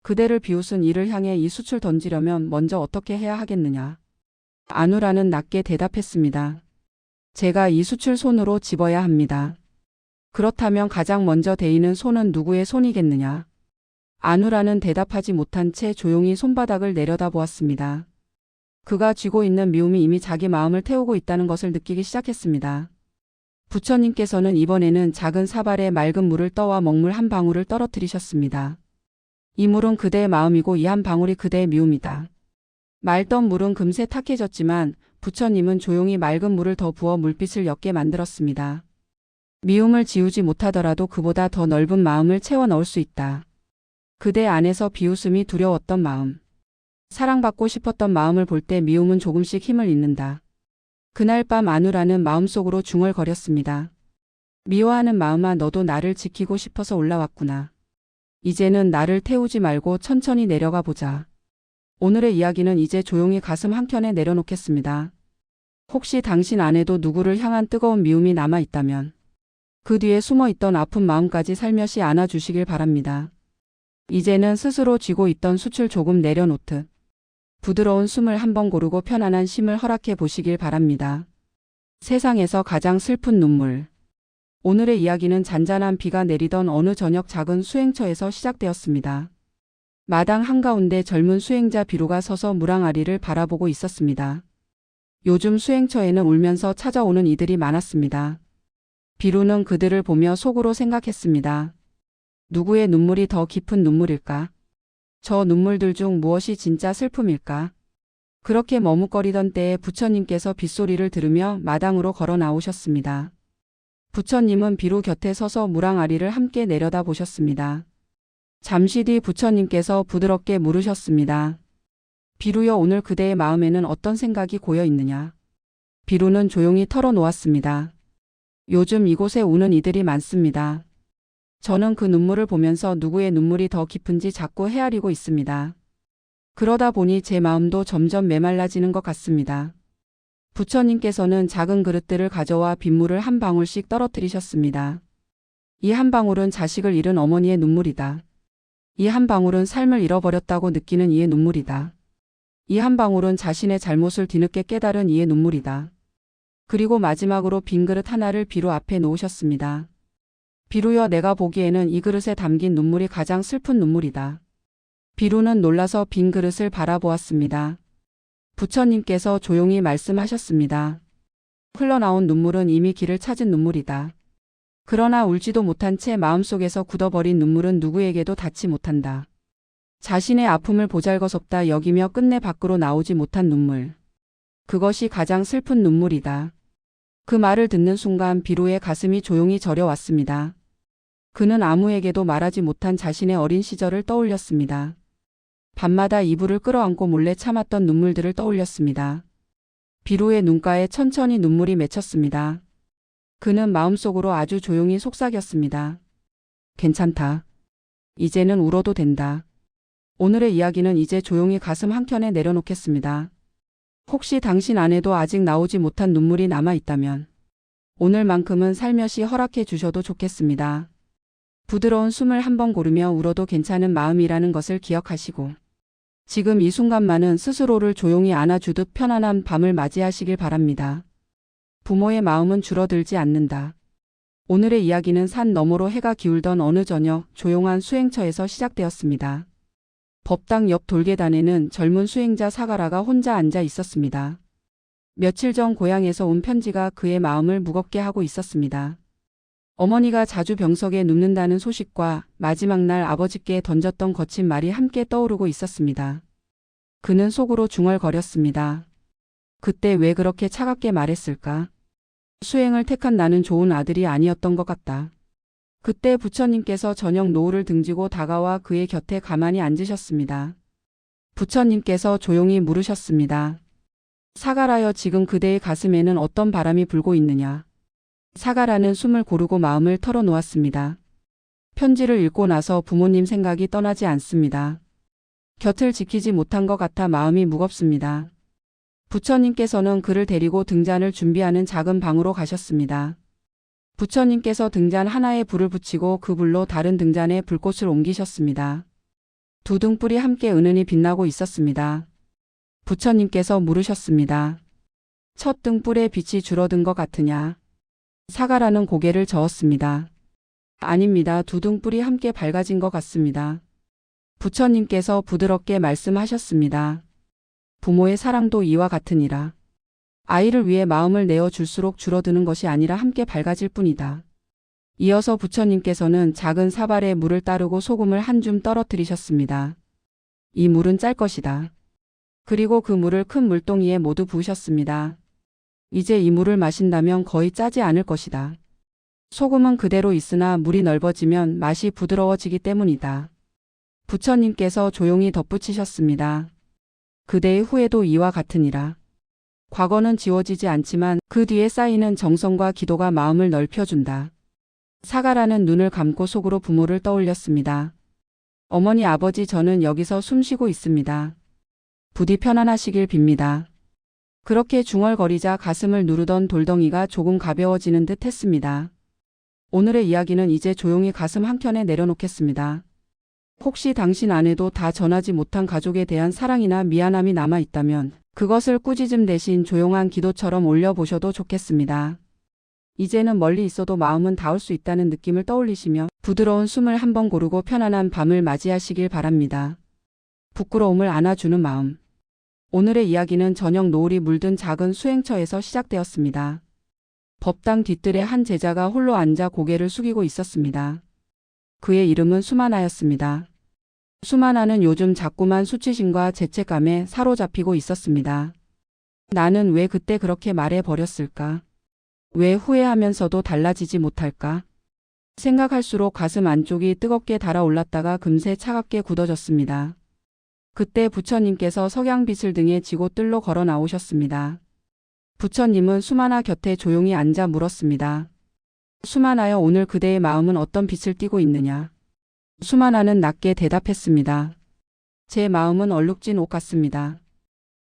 그대를 비웃은 이를 향해 이 숯을 던지려면 먼저 어떻게 해야 하겠느냐. 아누라는 낮게 대답했습니다. 제가 이 숯을 손으로 집어야 합니다. 그렇다면 가장 먼저 데이는 손은 누구의 손이겠느냐. 아누라는 대답하지 못한 채 조용히 손바닥을 내려다보았습니다. 그가 쥐고 있는 미움이 이미 자기 마음을 태우고 있다는 것을 느끼기 시작했습니다. 부처님께서는 이번에는 작은 사발에 맑은 물을 떠와 먹물 한 방울을 떨어뜨리셨습니다. 이 물은 그대의 마음이고 이 한 방울이 그대의 미움이다. 맑던 물은 금세 탁해졌지만 부처님은 조용히 맑은 물을 더 부어 물빛을 옅게 만들었습니다. 미움을 지우지 못하더라도 그보다 더 넓은 마음을 채워 넣을 수 있다. 그대 안에서 비웃음이 두려웠던 마음, 사랑받고 싶었던 마음을 볼 때 미움은 조금씩 힘을 잃는다. 그날 밤 아누라는 마음속으로 중얼거렸습니다. 미워하는 마음아, 너도 나를 지키고 싶어서 올라왔구나. 이제는 나를 태우지 말고 천천히 내려가 보자. 오늘의 이야기는 이제 조용히 가슴 한켠에 내려놓겠습니다. 혹시 당신 안에도 누구를 향한 뜨거운 미움이 남아있다면 그 뒤에 숨어있던 아픈 마음까지 살며시 안아주시길 바랍니다. 이제는 스스로 쥐고 있던 숯을 조금 내려놓듯 부드러운 숨을 한번 고르고 편안한 쉼을 허락해 보시길 바랍니다. 세상에서 가장 슬픈 눈물. 오늘의 이야기는 잔잔한 비가 내리던 어느 저녁 작은 수행처에서 시작되었습니다. 마당 한가운데 젊은 수행자 비루가 서서 무랑아리를 바라보고 있었습니다. 요즘 수행처에는 울면서 찾아오는 이들이 많았습니다. 비루는 그들을 보며 속으로 생각했습니다. 누구의 눈물이 더 깊은 눈물일까? 저 눈물들 중 무엇이 진짜 슬픔일까? 그렇게 머뭇거리던 때에 부처님께서 빗소리를 들으며 마당으로 걸어 나오셨습니다. 부처님은 비루 곁에 서서 무랑아리를 함께 내려다 보셨습니다. 잠시 뒤 부처님께서 부드럽게 물으셨습니다. 비루여, 오늘 그대의 마음에는 어떤 생각이 고여 있느냐? 비루는 조용히 털어놓았습니다. 요즘 이곳에 우는 이들이 많습니다. 저는 그 눈물을 보면서 누구의 눈물이 더 깊은지 자꾸 헤아리고 있습니다. 그러다 보니 제 마음도 점점 메말라지는 것 같습니다. 부처님께서는 작은 그릇들을 가져와 빗물을 한 방울씩 떨어뜨리셨습니다. 이 한 방울은 자식을 잃은 어머니의 눈물이다. 이 한 방울은 삶을 잃어버렸다고 느끼는 이의 눈물이다. 이 한 방울은 자신의 잘못을 뒤늦게 깨달은 이의 눈물이다. 그리고 마지막으로 빈 그릇 하나를 비루 앞에 놓으셨습니다. 비루여, 내가 보기에는 이 그릇에 담긴 눈물이 가장 슬픈 눈물이다. 비루는 놀라서 빈 그릇을 바라보았습니다. 부처님께서 조용히 말씀하셨습니다. 흘러나온 눈물은 이미 길을 찾은 눈물이다. 그러나 울지도 못한 채 마음속에서 굳어버린 눈물은 누구에게도 닿지 못한다. 자신의 아픔을 보잘것없다 여기며 끝내 밖으로 나오지 못한 눈물. 그것이 가장 슬픈 눈물이다. 그 말을 듣는 순간 비루의 가슴이 조용히 저려왔습니다. 그는 아무에게도 말하지 못한 자신의 어린 시절을 떠올렸습니다. 밤마다 이불을 끌어안고 몰래 참았던 눈물들을 떠올렸습니다. 비루의 눈가에 천천히 눈물이 맺혔습니다. 그는 마음속으로 아주 조용히 속삭였습니다. 괜찮다. 이제는 울어도 된다. 오늘의 이야기는 이제 조용히 가슴 한켠에 내려놓겠습니다. 혹시 당신 안에도 아직 나오지 못한 눈물이 남아있다면 오늘만큼은 살며시 허락해 주셔도 좋겠습니다. 부드러운 숨을 한번 고르며 울어도 괜찮은 마음이라는 것을 기억하시고 지금 이 순간만은 스스로를 조용히 안아주듯 편안한 밤을 맞이하시길 바랍니다. 부모의 마음은 줄어들지 않는다. 오늘의 이야기는 산 너머로 해가 기울던 어느 저녁 조용한 수행처에서 시작되었습니다. 법당 옆 돌계단에는 젊은 수행자 사가라가 혼자 앉아 있었습니다. 며칠 전 고향에서 온 편지가 그의 마음을 무겁게 하고 있었습니다. 어머니가 자주 병석에 눕는다는 소식과 마지막 날 아버지께 던졌던 거친 말이 함께 떠오르고 있었습니다. 그는 속으로 중얼거렸습니다. 그때 왜 그렇게 차갑게 말했을까? 수행을 택한 나는 좋은 아들이 아니었던 것 같다. 그때 부처님께서 저녁 노을을 등지고 다가와 그의 곁에 가만히 앉으셨습니다. 부처님께서 조용히 물으셨습니다. 사가라여, 지금 그대의 가슴에는 어떤 바람이 불고 있느냐? 사가라는 숨을 고르고 마음을 털어놓았습니다. 편지를 읽고 나서 부모님 생각이 떠나지 않습니다. 곁을 지키지 못한 것 같아 마음이 무겁습니다. 부처님께서는 그를 데리고 등잔을 준비하는 작은 방으로 가셨습니다. 부처님께서 등잔 하나에 불을 붙이고 그 불로 다른 등잔에 불꽃을 옮기셨습니다. 두 등불이 함께 은은히 빛나고 있었습니다. 부처님께서 물으셨습니다. 첫 등불의 빛이 줄어든 것 같으냐? 사가라는 고개를 저었습니다. 아닙니다. 두 등불이 함께 밝아진 것 같습니다. 부처님께서 부드럽게 말씀하셨습니다. 부모의 사랑도 이와 같으니라. 아이를 위해 마음을 내어줄수록 줄어드는 것이 아니라 함께 밝아질 뿐이다. 이어서 부처님께서는 작은 사발에 물을 따르고 소금을 한 줌 떨어뜨리셨습니다. 이 물은 짤 것이다. 그리고 그 물을 큰 물동이에 모두 부으셨습니다. 이제 이 물을 마신다면 거의 짜지 않을 것이다. 소금은 그대로 있으나 물이 넓어지면 맛이 부드러워지기 때문이다. 부처님께서 조용히 덧붙이셨습니다. 그대의 후회도 이와 같으니라. 과거는 지워지지 않지만 그 뒤에 쌓이는 정성과 기도가 마음을 넓혀준다. 사가라는 눈을 감고 속으로 부모를 떠올렸습니다. 어머니, 아버지, 저는 여기서 숨쉬고 있습니다. 부디 편안하시길 빕니다. 그렇게 중얼거리자 가슴을 누르던 돌덩이가 조금 가벼워지는 듯 했습니다. 오늘의 이야기는 이제 조용히 가슴 한켠에 내려놓겠습니다. 혹시 당신 안에도 다 전하지 못한 가족에 대한 사랑이나 미안함이 남아있다면 그것을 꾸짖음 대신 조용한 기도처럼 올려보셔도 좋겠습니다. 이제는 멀리 있어도 마음은 닿을 수 있다는 느낌을 떠올리시며 부드러운 숨을 한번 고르고 편안한 밤을 맞이하시길 바랍니다. 부끄러움을 안아주는 마음. 오늘의 이야기는 저녁 노을이 물든 작은 수행처에서 시작되었습니다. 법당 뒤뜰에 한 제자가 홀로 앉아 고개를 숙이고 있었습니다. 그의 이름은 수만아였습니다. 수만아는 요즘 자꾸만 수치심과 죄책감에 사로잡히고 있었습니다. 나는 왜 그때 그렇게 말해버렸을까? 왜 후회하면서도 달라지지 못할까? 생각할수록 가슴 안쪽이 뜨겁게 달아올랐다가 금세 차갑게 굳어졌습니다. 그때 부처님께서 석양빛을 등에 지고 뜰로 걸어 나오셨습니다. 부처님은 수만아 곁에 조용히 앉아 물었습니다. 수만아여, 오늘 그대의 마음은 어떤 빛을 띠고 있느냐? 수만아는 낮게 대답했습니다. 제 마음은 얼룩진 옷 같습니다.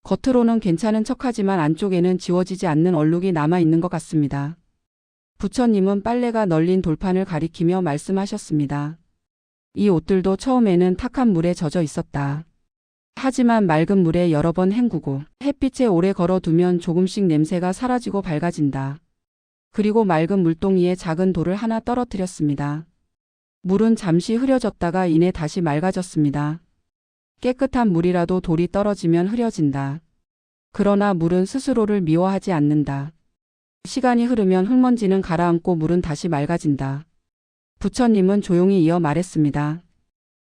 겉으로는 괜찮은 척하지만 안쪽에는 지워지지 않는 얼룩이 남아있는 것 같습니다. 부처님은 빨래가 널린 돌판을 가리키며 말씀하셨습니다. 이 옷들도 처음에는 탁한 물에 젖어 있었다. 하지만 맑은 물에 여러 번 헹구고 햇빛에 오래 걸어두면 조금씩 냄새가 사라지고 밝아진다. 그리고 맑은 물동이에 작은 돌을 하나 떨어뜨렸습니다. 물은 잠시 흐려졌다가 이내 다시 맑아졌습니다. 깨끗한 물이라도 돌이 떨어지면 흐려진다. 그러나 물은 스스로를 미워하지 않는다. 시간이 흐르면 흙먼지는 가라앉고 물은 다시 맑아진다. 부처님은 조용히 이어 말했습니다.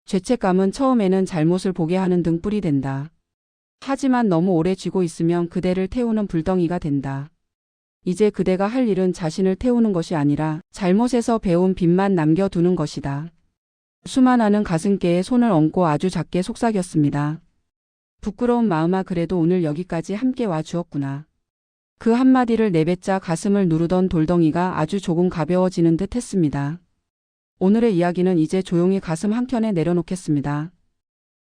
죄책감은 처음에는 잘못을 보게 하는 등불이 된다. 하지만 너무 오래 쥐고 있으면 그대를 태우는 불덩이가 된다. 이제 그대가 할 일은 자신을 태우는 것이 아니라 잘못에서 배운 빛만 남겨두는 것이다. 수만아는 가슴께에 손을 얹고 아주 작게 속삭였습니다. 부끄러운 마음아, 그래도 오늘 여기까지 함께 와 주었구나. 그 한마디를 내뱉자 가슴을 누르던 돌덩이가 아주 조금 가벼워지는 듯 했습니다. 오늘의 이야기는 이제 조용히 가슴 한켠에 내려놓겠습니다.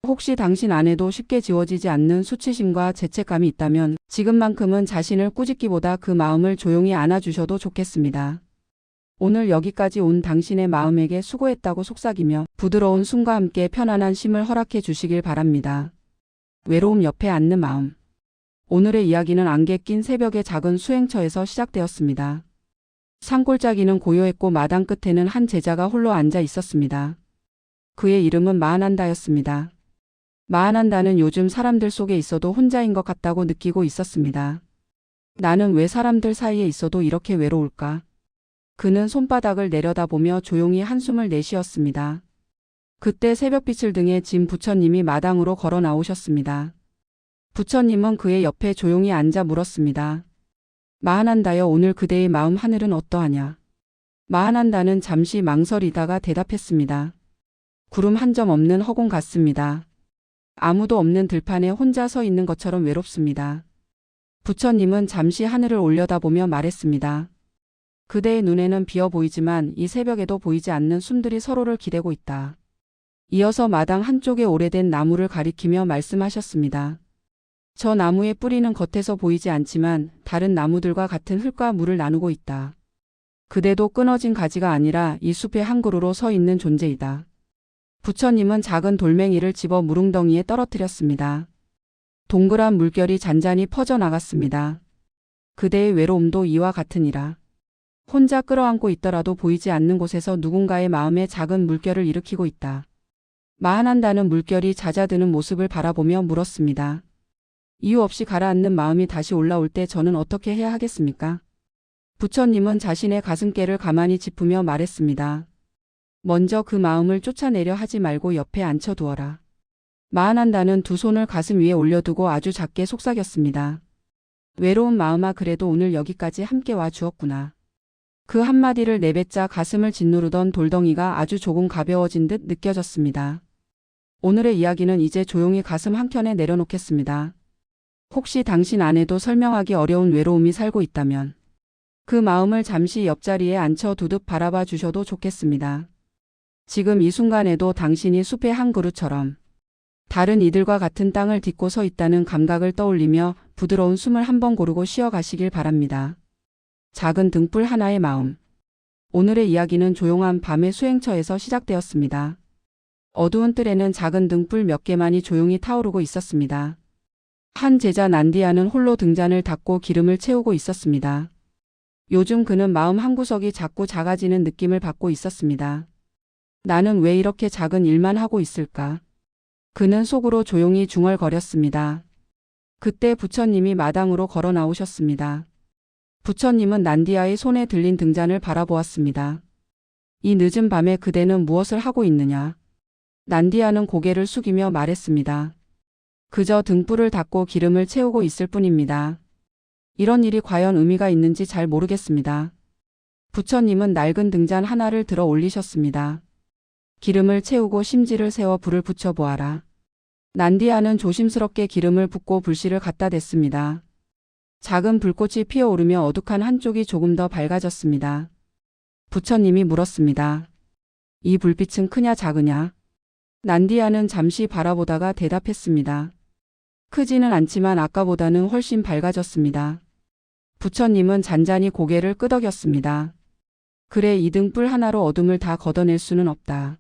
혹시 당신 안에도 쉽게 지워지지 않는 수치심과 죄책감이 있다면 지금만큼은 자신을 꾸짖기보다 그 마음을 조용히 안아주셔도 좋겠습니다. 오늘 여기까지 온 당신의 마음에게 수고했다고 속삭이며 부드러운 숨과 함께 편안한 쉼을 허락해 주시길 바랍니다. 외로움 옆에 앉는 마음. 오늘의 이야기는 안개 낀 새벽의 작은 수행처에서 시작되었습니다. 산골짜기는 고요했고 마당 끝에는 한 제자가 홀로 앉아 있었습니다. 그의 이름은 마하난다였습니다. 마하난다는 요즘 사람들 속에 있어도 혼자인 것 같다고 느끼고 있었습니다. 나는 왜 사람들 사이에 있어도 이렇게 외로울까? 그는 손바닥을 내려다보며 조용히 한숨을 내쉬었습니다. 그때 새벽빛을 등에 진 부처님이 마당으로 걸어 나오셨습니다. 부처님은 그의 옆에 조용히 앉아 물었습니다. 마하난다여, 오늘 그대의 마음 하늘은 어떠하냐? 마하난다는 잠시 망설이다가 대답했습니다. 구름 한 점 없는 허공 같습니다. 아무도 없는 들판에 혼자 서 있는 것처럼 외롭습니다. 부처님은 잠시 하늘을 올려다보며 말했습니다. 그대의 눈에는 비어 보이지만 이 새벽에도 보이지 않는 숨들이 서로를 기대고 있다. 이어서 마당 한쪽에 오래된 나무를 가리키며 말씀하셨습니다. 저 나무의 뿌리는 겉에서 보이지 않지만 다른 나무들과 같은 흙과 물을 나누고 있다. 그대도 끊어진 가지가 아니라 이 숲의 한 그루로 서 있는 존재이다. 부처님은 작은 돌멩이를 집어 무릉덩이에 떨어뜨렸습니다. 동그란 물결이 잔잔히 퍼져나갔습니다. 그대의 외로움도 이와 같으니라. 혼자 끌어안고 있더라도 보이지 않는 곳에서 누군가의 마음에 작은 물결을 일으키고 있다. 마한한다는 물결이 잦아드는 모습을 바라보며 물었습니다. 이유 없이 가라앉는 마음이 다시 올라올 때 저는 어떻게 해야 하겠습니까? 부처님은 자신의 가슴께를 가만히 짚으며 말했습니다. 먼저 그 마음을 쫓아내려 하지 말고 옆에 앉혀두어라. 마한한다는 두 손을 가슴 위에 올려두고 아주 작게 속삭였습니다. 외로운 마음아, 그래도 오늘 여기까지 함께 와 주었구나. 그 한마디를 내뱉자 가슴을 짓누르던 돌덩이가 아주 조금 가벼워진 듯 느껴졌습니다. 오늘의 이야기는 이제 조용히 가슴 한켠에 내려놓겠습니다. 혹시 당신 안에도 설명하기 어려운 외로움이 살고 있다면 그 마음을 잠시 옆자리에 앉혀두듯 바라봐 주셔도 좋겠습니다. 지금 이 순간에도 당신이 숲의 한 그루처럼 다른 이들과 같은 땅을 딛고 서 있다는 감각을 떠올리며 부드러운 숨을 한번 고르고 쉬어가시길 바랍니다. 작은 등불 하나의 마음. 오늘의 이야기는 조용한 밤의 수행처에서 시작되었습니다. 어두운 뜰에는 작은 등불 몇 개만이 조용히 타오르고 있었습니다. 한 제자 난디아는 홀로 등잔을 닫고 기름을 채우고 있었습니다. 요즘 그는 마음 한구석이 자꾸 작아지는 느낌을 받고 있었습니다. 나는 왜 이렇게 작은 일만 하고 있을까? 그는 속으로 조용히 중얼거렸습니다. 그때 부처님이 마당으로 걸어 나오셨습니다. 부처님은 난디아의 손에 들린 등잔을 바라보았습니다. 이 늦은 밤에 그대는 무엇을 하고 있느냐? 난디아는 고개를 숙이며 말했습니다. 그저 등불을 닫고 기름을 채우고 있을 뿐입니다. 이런 일이 과연 의미가 있는지 잘 모르겠습니다. 부처님은 낡은 등잔 하나를 들어 올리셨습니다. 기름을 채우고 심지를 세워 불을 붙여보아라. 난디아는 조심스럽게 기름을 붓고 불씨를 갖다 댔습니다. 작은 불꽃이 피어오르며 어둑한 한쪽이 조금 더 밝아졌습니다. 부처님이 물었습니다. 이 불빛은 크냐 작으냐? 난디아는 잠시 바라보다가 대답했습니다. 크지는 않지만 아까보다는 훨씬 밝아졌습니다. 부처님은 잔잔히 고개를 끄덕였습니다. 그래, 이 등불 하나로 어둠을 다 걷어낼 수는 없다.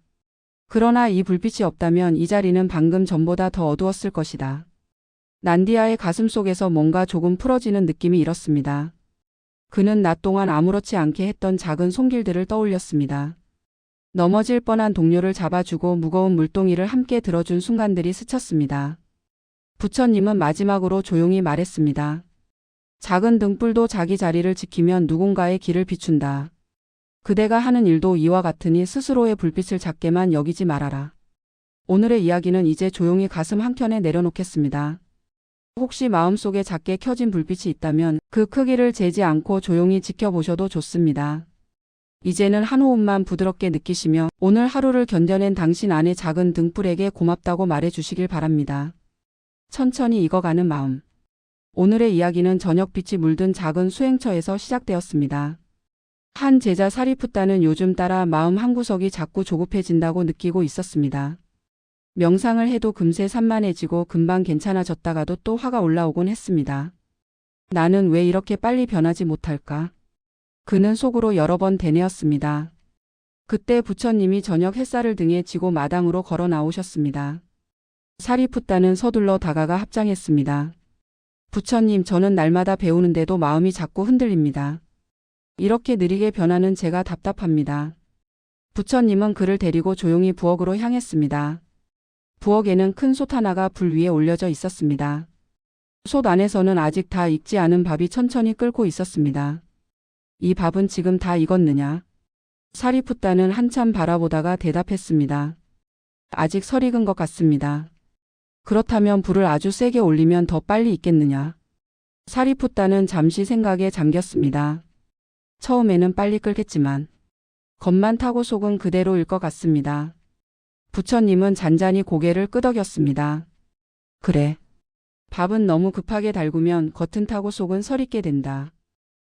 그러나 이 불빛이 없다면 이 자리는 방금 전보다 더 어두웠을 것이다. 난디아의 가슴 속에서 뭔가 조금 풀어지는 느낌이 일었습니다. 그는 낮 동안 아무렇지 않게 했던 작은 손길들을 떠올렸습니다. 넘어질 뻔한 동료를 잡아주고 무거운 물동이를 함께 들어준 순간들이 스쳤습니다. 부처님은 마지막으로 조용히 말했습니다. 작은 등불도 자기 자리를 지키면 누군가의 길을 비춘다. 그대가 하는 일도 이와 같으니 스스로의 불빛을 작게만 여기지 말아라. 오늘의 이야기는 이제 조용히 가슴 한켠에 내려놓겠습니다. 혹시 마음속에 작게 켜진 불빛이 있다면 그 크기를 재지 않고 조용히 지켜보셔도 좋습니다. 이제는 한 호흡만 부드럽게 느끼시며 오늘 하루를 견뎌낸 당신 안의 작은 등불에게 고맙다고 말해주시길 바랍니다. 천천히 익어가는 마음. 오늘의 이야기는 저녁빛이 물든 작은 수행처에서 시작되었습니다. 한 제자 사리푸따는 요즘 따라 마음 한구석이 자꾸 조급해진다고 느끼고 있었습니다. 명상을 해도 금세 산만해지고 금방 괜찮아졌다가도 또 화가 올라오곤 했습니다. 나는 왜 이렇게 빨리 변하지 못할까? 그는 속으로 여러 번 되뇌었습니다. 그때 부처님이 저녁 햇살을 등에 지고 마당으로 걸어 나오셨습니다. 사리푸따는 서둘러 다가가 합장했습니다. 부처님, 저는 날마다 배우는데도 마음이 자꾸 흔들립니다. 이렇게 느리게 변하는 제가 답답합니다. 부처님은 그를 데리고 조용히 부엌으로 향했습니다. 부엌에는 큰 솥 하나가 불 위에 올려져 있었습니다. 솥 안에서는 아직 다 익지 않은 밥이 천천히 끓고 있었습니다. 이 밥은 지금 다 익었느냐? 사리푸따는 한참 바라보다가 대답했습니다. 아직 설 익은 것 같습니다. 그렇다면 불을 아주 세게 올리면 더 빨리 익겠느냐? 사리푸따는 잠시 생각에 잠겼습니다. 처음에는 빨리 끓겠지만 겉만 타고 속은 그대로일 것 같습니다. 부처님은 잔잔히 고개를 끄덕였습니다. 그래. 밥은 너무 급하게 달구면 겉은 타고 속은 설익게 된다.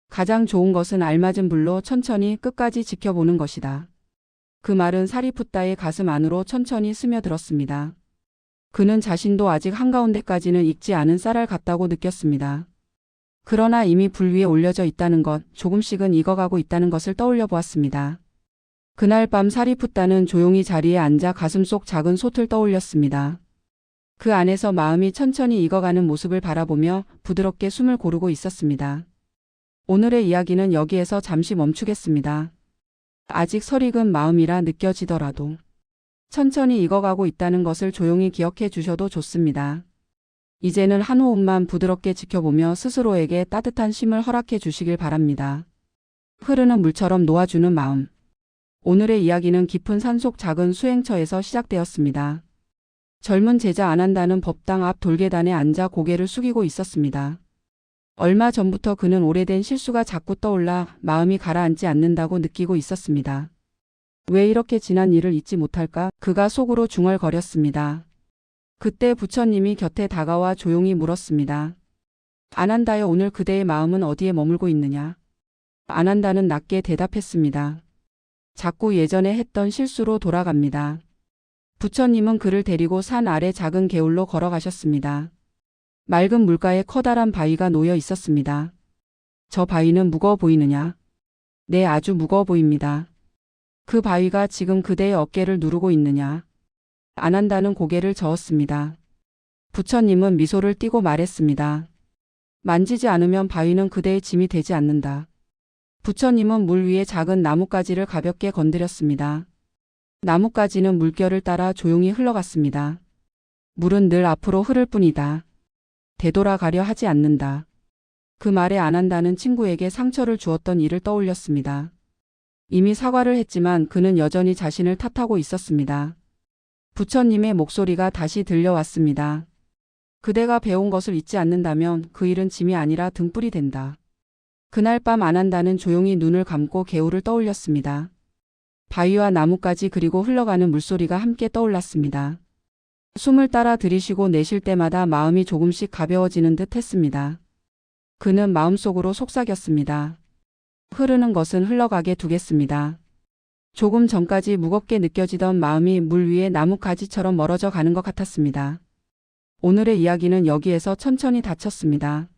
가장 좋은 것은 알맞은 불로 천천히 끝까지 지켜보는 것이다. 그 말은 사리푸따의 가슴 안으로 천천히 스며들었습니다. 그는 자신도 아직 한가운데까지는 익지 않은 쌀알 같다고 느꼈습니다. 그러나 이미 불 위에 올려져 있다는 것, 조금씩은 익어가고 있다는 것을 떠올려 보았습니다. 그날 밤 사리푸따는 조용히 자리에 앉아 가슴속 작은 솥을 떠올렸습니다. 그 안에서 마음이 천천히 익어가는 모습을 바라보며 부드럽게 숨을 고르고 있었습니다. 오늘의 이야기는 여기에서 잠시 멈추겠습니다. 아직 설익은 마음이라 느껴지더라도 천천히 익어가고 있다는 것을 조용히 기억해 주셔도 좋습니다. 이제는 한 호흡만 부드럽게 지켜보며 스스로에게 따뜻한 쉼을 허락해 주시길 바랍니다. 흐르는 물처럼 놓아주는 마음. 오늘의 이야기는 깊은 산속 작은 수행처에서 시작되었습니다. 젊은 제자 아난다는 법당 앞 돌계단에 앉아 고개를 숙이고 있었습니다. 얼마 전부터 그는 오래된 실수가 자꾸 떠올라 마음이 가라앉지 않는다고 느끼고 있었습니다. 왜 이렇게 지난 일을 잊지 못할까? 그가 속으로 중얼거렸습니다. 그때 부처님이 곁에 다가와 조용히 물었습니다. 아난다여, 오늘 그대의 마음은 어디에 머물고 있느냐? 아난다는 낮게 대답했습니다. 자꾸 예전에 했던 실수로 돌아갑니다. 부처님은 그를 데리고 산 아래 작은 개울로 걸어가셨습니다. 맑은 물가에 커다란 바위가 놓여 있었습니다. 저 바위는 무거워 보이느냐? 네, 아주 무거워 보입니다. 그 바위가 지금 그대의 어깨를 누르고 있느냐? 아난다는 고개를 저었습니다. 부처님은 미소를 띠고 말했습니다. 만지지 않으면 바위는 그대의 짐이 되지 않는다. 부처님은 물 위에 작은 나뭇가지를 가볍게 건드렸습니다. 나뭇가지는 물결을 따라 조용히 흘러갔습니다. 물은 늘 앞으로 흐를 뿐이다. 되돌아가려 하지 않는다. 그 말에 아난다는 친구에게 상처를 주었던 일을 떠올렸습니다. 이미 사과를 했지만 그는 여전히 자신을 탓하고 있었습니다. 부처님의 목소리가 다시 들려왔습니다. 그대가 배운 것을 잊지 않는다면 그 일은 짐이 아니라 등불이 된다. 그날 밤 아난다는 조용히 눈을 감고 개울을 떠올렸습니다. 바위와 나뭇가지 그리고 흘러가는 물소리가 함께 떠올랐습니다. 숨을 따라 들이쉬고 내쉴 때마다 마음이 조금씩 가벼워지는 듯 했습니다. 그는 마음속으로 속삭였습니다. 흐르는 것은 흘러가게 두겠습니다. 조금 전까지 무겁게 느껴지던 마음이 물 위에 나뭇가지처럼 멀어져 가는 것 같았습니다. 오늘의 이야기는 여기에서 천천히 닫혔습니다.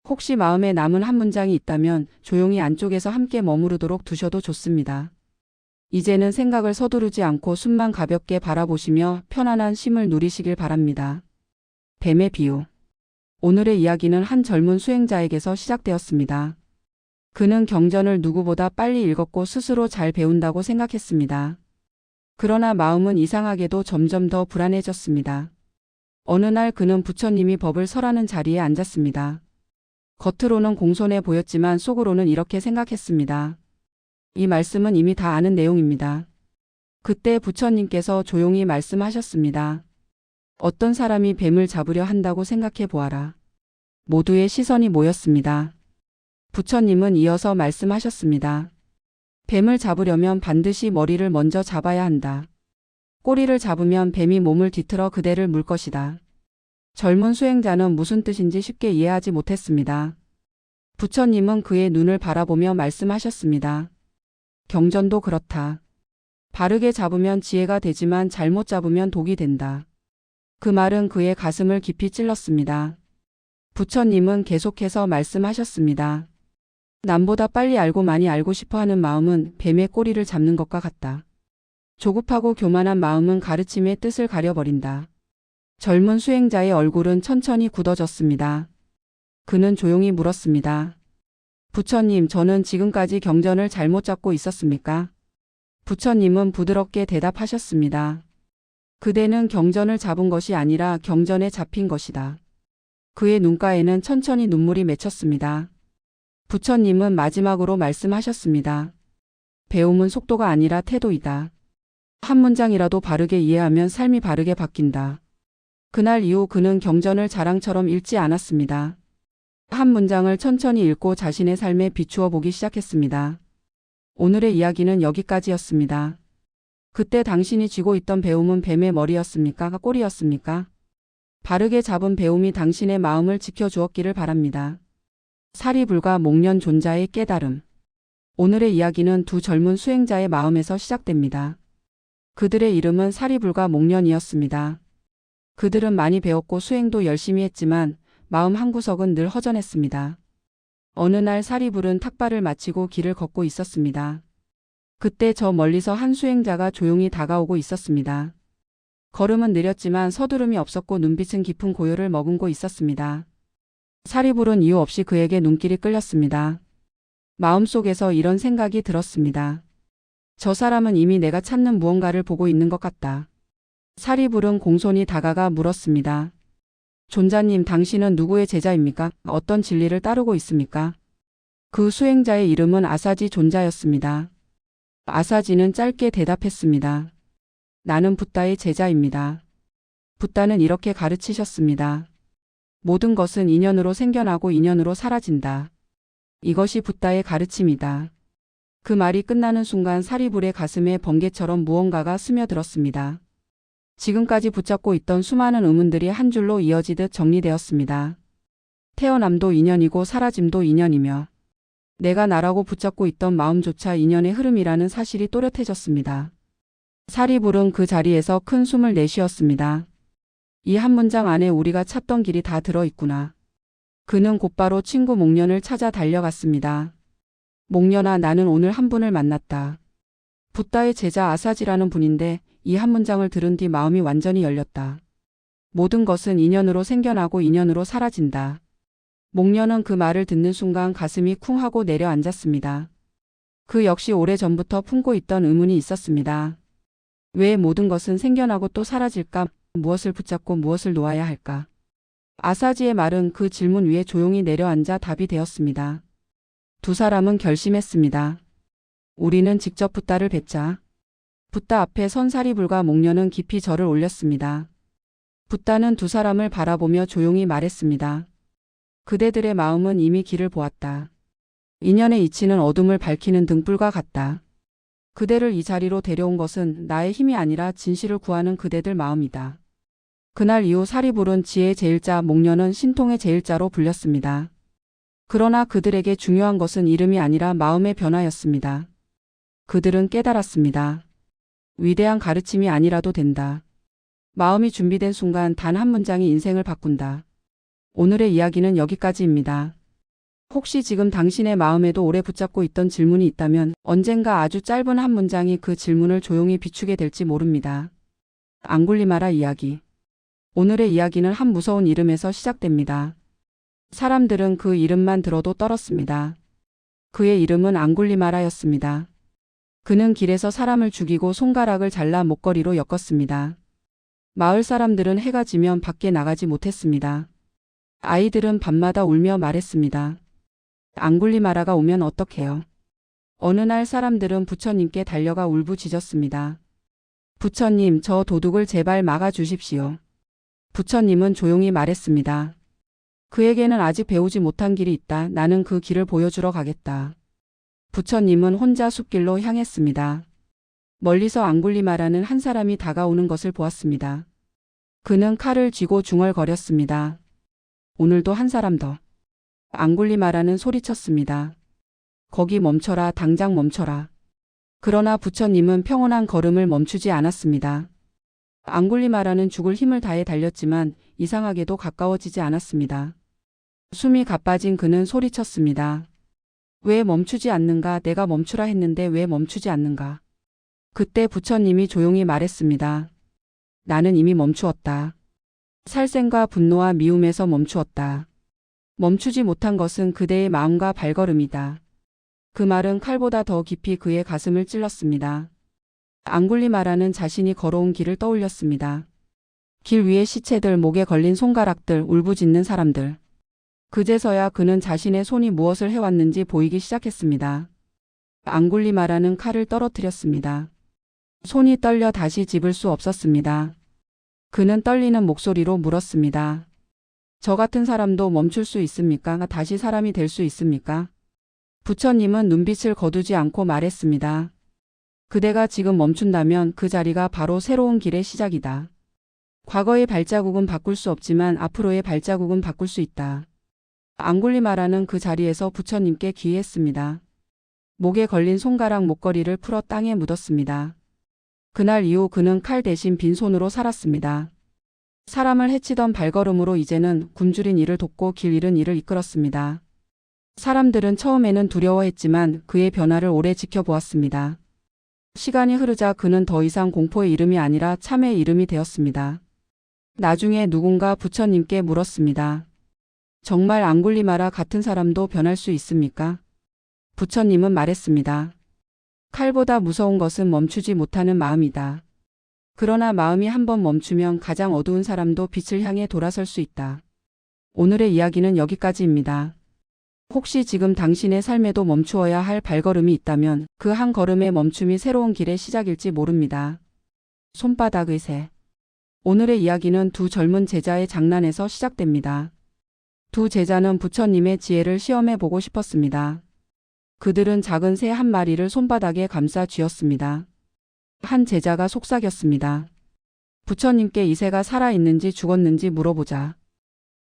혹시 마음에 남은 한 문장이 있다면 조용히 안쪽에서 함께 머무르도록 두셔도 좋습니다. 이제는 생각을 서두르지 않고 숨만 가볍게 바라보시며 편안한 쉼을 누리시길 바랍니다. 뱀의 비유. 오늘의 이야기는 한 젊은 수행자에게서 시작되었습니다. 그는 경전을 누구보다 빨리 읽었고 스스로 잘 배운다고 생각했습니다. 그러나 마음은 이상하게도 점점 더 불안해졌습니다. 어느 날 그는 부처님이 법을 설하는 자리에 앉았습니다. 겉으로는 공손해 보였지만 속으로는 이렇게 생각했습니다. 이 말씀은 이미 다 아는 내용입니다. 그때 부처님께서 조용히 말씀하셨습니다. 어떤 사람이 뱀을 잡으려 한다고 생각해 보아라. 모두의 시선이 모였습니다. 부처님은 이어서 말씀하셨습니다. 뱀을 잡으려면 반드시 머리를 먼저 잡아야 한다. 꼬리를 잡으면 뱀이 몸을 뒤틀어 그대를 물 것이다. 젊은 수행자는 무슨 뜻인지 쉽게 이해하지 못했습니다. 부처님은 그의 눈을 바라보며 말씀하셨습니다. 경전도 그렇다. 바르게 잡으면 지혜가 되지만 잘못 잡으면 독이 된다. 그 말은 그의 가슴을 깊이 찔렀습니다. 부처님은 계속해서 말씀하셨습니다. 남보다 빨리 알고 많이 알고 싶어 하는 마음은 뱀의 꼬리를 잡는 것과 같다. 조급하고 교만한 마음은 가르침의 뜻을 가려버린다. 젊은 수행자의 얼굴은 천천히 굳어졌습니다. 그는 조용히 물었습니다. 부처님, 저는 지금까지 경전을 잘못 잡고 있었습니까? 부처님은 부드럽게 대답하셨습니다. 그대는 경전을 잡은 것이 아니라 경전에 잡힌 것이다. 그의 눈가에는 천천히 눈물이 맺혔습니다. 부처님은 마지막으로 말씀하셨습니다. 배움은 속도가 아니라 태도이다. 한 문장이라도 바르게 이해하면 삶이 바르게 바뀐다. 그날 이후 그는 경전을 자랑처럼 읽지 않았습니다. 한 문장을 천천히 읽고 자신의 삶에 비추어 보기 시작했습니다. 오늘의 이야기는 여기까지였습니다. 그때 당신이 쥐고 있던 배움은 뱀의 머리였습니까? 꼬리였습니까? 바르게 잡은 배움이 당신의 마음을 지켜주었기를 바랍니다. 사리불과 목련 존자의 깨달음. 오늘의 이야기는 두 젊은 수행자의 마음에서 시작됩니다. 그들의 이름은 사리불과 목련이었습니다. 그들은 많이 배웠고 수행도 열심히 했지만 마음 한구석은 늘 허전했습니다. 어느 날 사리불은 탁발을 마치고 길을 걷고 있었습니다. 그때 저 멀리서 한 수행자가 조용히 다가오고 있었습니다. 걸음은 느렸지만 서두름이 없었고 눈빛은 깊은 고요를 머금고 있었습니다. 사리불은 이유 없이 그에게 눈길이 끌렸습니다. 마음속에서 이런 생각이 들었습니다. 저 사람은 이미 내가 찾는 무언가를 보고 있는 것 같다. 사리불은 공손히 다가가 물었습니다. 존자님, 당신은 누구의 제자입니까? 어떤 진리를 따르고 있습니까? 그 수행자의 이름은 아사지 존자였습니다. 아사지는 짧게 대답했습니다. 나는 붓다의 제자입니다. 붓다는 이렇게 가르치셨습니다. 모든 것은 인연으로 생겨나고 인연으로 사라진다. 이것이 붓다의 가르침이다. 그 말이 끝나는 순간 사리불의 가슴에 번개처럼 무언가가 스며들었습니다. 지금까지 붙잡고 있던 수많은 의문들이 한 줄로 이어지듯 정리되었습니다. 태어남도 인연이고 사라짐도 인연이며 내가 나라고 붙잡고 있던 마음조차 인연의 흐름이라는 사실이 또렷해졌습니다. 사리불은 그 자리에서 큰 숨을 내쉬었습니다. 이 한 문장 안에 우리가 찾던 길이 다 들어있구나. 그는 곧바로 친구 목련을 찾아 달려갔습니다. 목련아, 나는 오늘 한 분을 만났다. 붓다의 제자 아사지라는 분인데 이 한 문장을 들은 뒤 마음이 완전히 열렸다. 모든 것은 인연으로 생겨나고 인연으로 사라진다. 목련은 그 말을 듣는 순간 가슴이 쿵 하고 내려앉았습니다. 그 역시 오래전부터 품고 있던 의문이 있었습니다. 왜 모든 것은 생겨나고 또 사라질까? 무엇을 붙잡고 무엇을 놓아야 할까? 아사지의 말은 그 질문 위에 조용히 내려앉아 답이 되었습니다. 두 사람은 결심했습니다. 우리는 직접 붓다를 뵙자. 붓다 앞에 선 사리불과 목련은 깊이 절을 올렸습니다. 붓다는 두 사람을 바라보며 조용히 말했습니다. 그대들의 마음은 이미 길을 보았다. 인연의 이치는 어둠을 밝히는 등불과 같다. 그대를 이 자리로 데려온 것은 나의 힘이 아니라 진실을 구하는 그대들 마음이다. 그날 이후 사리불은 지혜의 제일자, 목련은 신통의 제일자로 불렸습니다. 그러나 그들에게 중요한 것은 이름이 아니라 마음의 변화였습니다. 그들은 깨달았습니다. 위대한 가르침이 아니라도 된다. 마음이 준비된 순간 단 한 문장이 인생을 바꾼다. 오늘의 이야기는 여기까지입니다. 혹시 지금 당신의 마음에도 오래 붙잡고 있던 질문이 있다면 언젠가 아주 짧은 한 문장이 그 질문을 조용히 비추게 될지 모릅니다. 앙굴리마라 이야기. 오늘의 이야기는 한 무서운 이름에서 시작됩니다. 사람들은 그 이름만 들어도 떨었습니다. 그의 이름은 앙굴리마라였습니다. 그는 길에서 사람을 죽이고 손가락을 잘라 목걸이로 엮었습니다. 마을 사람들은 해가 지면 밖에 나가지 못했습니다. 아이들은 밤마다 울며 말했습니다. 앙굴리마라가 오면 어떡해요? 어느 날 사람들은 부처님께 달려가 울부짖었습니다. 부처님, 저 도둑을 제발 막아주십시오. 부처님은 조용히 말했습니다. 그에게는 아직 배우지 못한 길이 있다. 나는 그 길을 보여주러 가겠다. 부처님은 혼자 숲길로 향했습니다. 멀리서 앙굴리마라는 한 사람이 다가오는 것을 보았습니다. 그는 칼을 쥐고 중얼거렸습니다. 오늘도 한 사람 더. 앙굴리마라는 소리쳤습니다. 거기 멈춰라, 당장 멈춰라. 그러나 부처님은 평온한 걸음을 멈추지 않았습니다. 앙굴리마라는 죽을 힘을 다해 달렸지만 이상하게도 가까워지지 않았습니다. 숨이 가빠진 그는 소리쳤습니다. 왜 멈추지 않는가? 내가 멈추라 했는데 왜 멈추지 않는가? 그때 부처님이 조용히 말했습니다. 나는 이미 멈추었다. 살생과 분노와 미움에서 멈추었다. 멈추지 못한 것은 그대의 마음과 발걸음이다. 그 말은 칼보다 더 깊이 그의 가슴을 찔렀습니다. 앙굴리마라는 자신이 걸어온 길을 떠올렸습니다. 길 위의 시체들, 목에 걸린 손가락들, 울부짖는 사람들. 그제서야 그는 자신의 손이 무엇을 해왔는지 보이기 시작했습니다. 앙굴리마라는 칼을 떨어뜨렸습니다. 손이 떨려 다시 집을 수 없었습니다. 그는 떨리는 목소리로 물었습니다. 저 같은 사람도 멈출 수 있습니까? 다시 사람이 될 수 있습니까? 부처님은 눈빛을 거두지 않고 말했습니다. 그대가 지금 멈춘다면 그 자리가 바로 새로운 길의 시작이다. 과거의 발자국은 바꿀 수 없지만 앞으로의 발자국은 바꿀 수 있다. 앙굴리마라는 그 자리에서 부처님께 귀의했습니다. 목에 걸린 손가락 목걸이를 풀어 땅에 묻었습니다. 그날 이후 그는 칼 대신 빈손으로 살았습니다. 사람을 해치던 발걸음으로 이제는 굶주린 이를 돕고 길 잃은 이를 이끌었습니다. 사람들은 처음에는 두려워했지만 그의 변화를 오래 지켜보았습니다. 시간이 흐르자 그는 더 이상 공포의 이름이 아니라 참의 이름이 되었습니다. 나중에 누군가 부처님께 물었습니다. 정말 앙굴리마라 같은 사람도 변할 수 있습니까? 부처님은 말했습니다. 칼보다 무서운 것은 멈추지 못하는 마음이다. 그러나 마음이 한번 멈추면 가장 어두운 사람도 빛을 향해 돌아설 수 있다. 오늘의 이야기는 여기까지입니다. 혹시 지금 당신의 삶에도 멈추어야 할 발걸음이 있다면 그 한 걸음의 멈춤이 새로운 길의 시작일지 모릅니다. 손바닥의 새. 오늘의 이야기는 두 젊은 제자의 장난에서 시작됩니다. 두 제자는 부처님의 지혜를 시험해 보고 싶었습니다. 그들은 작은 새 한 마리를 손바닥에 감싸 쥐었습니다. 한 제자가 속삭였습니다. 부처님께 이 새가 살아있는지 죽었는지 물어보자.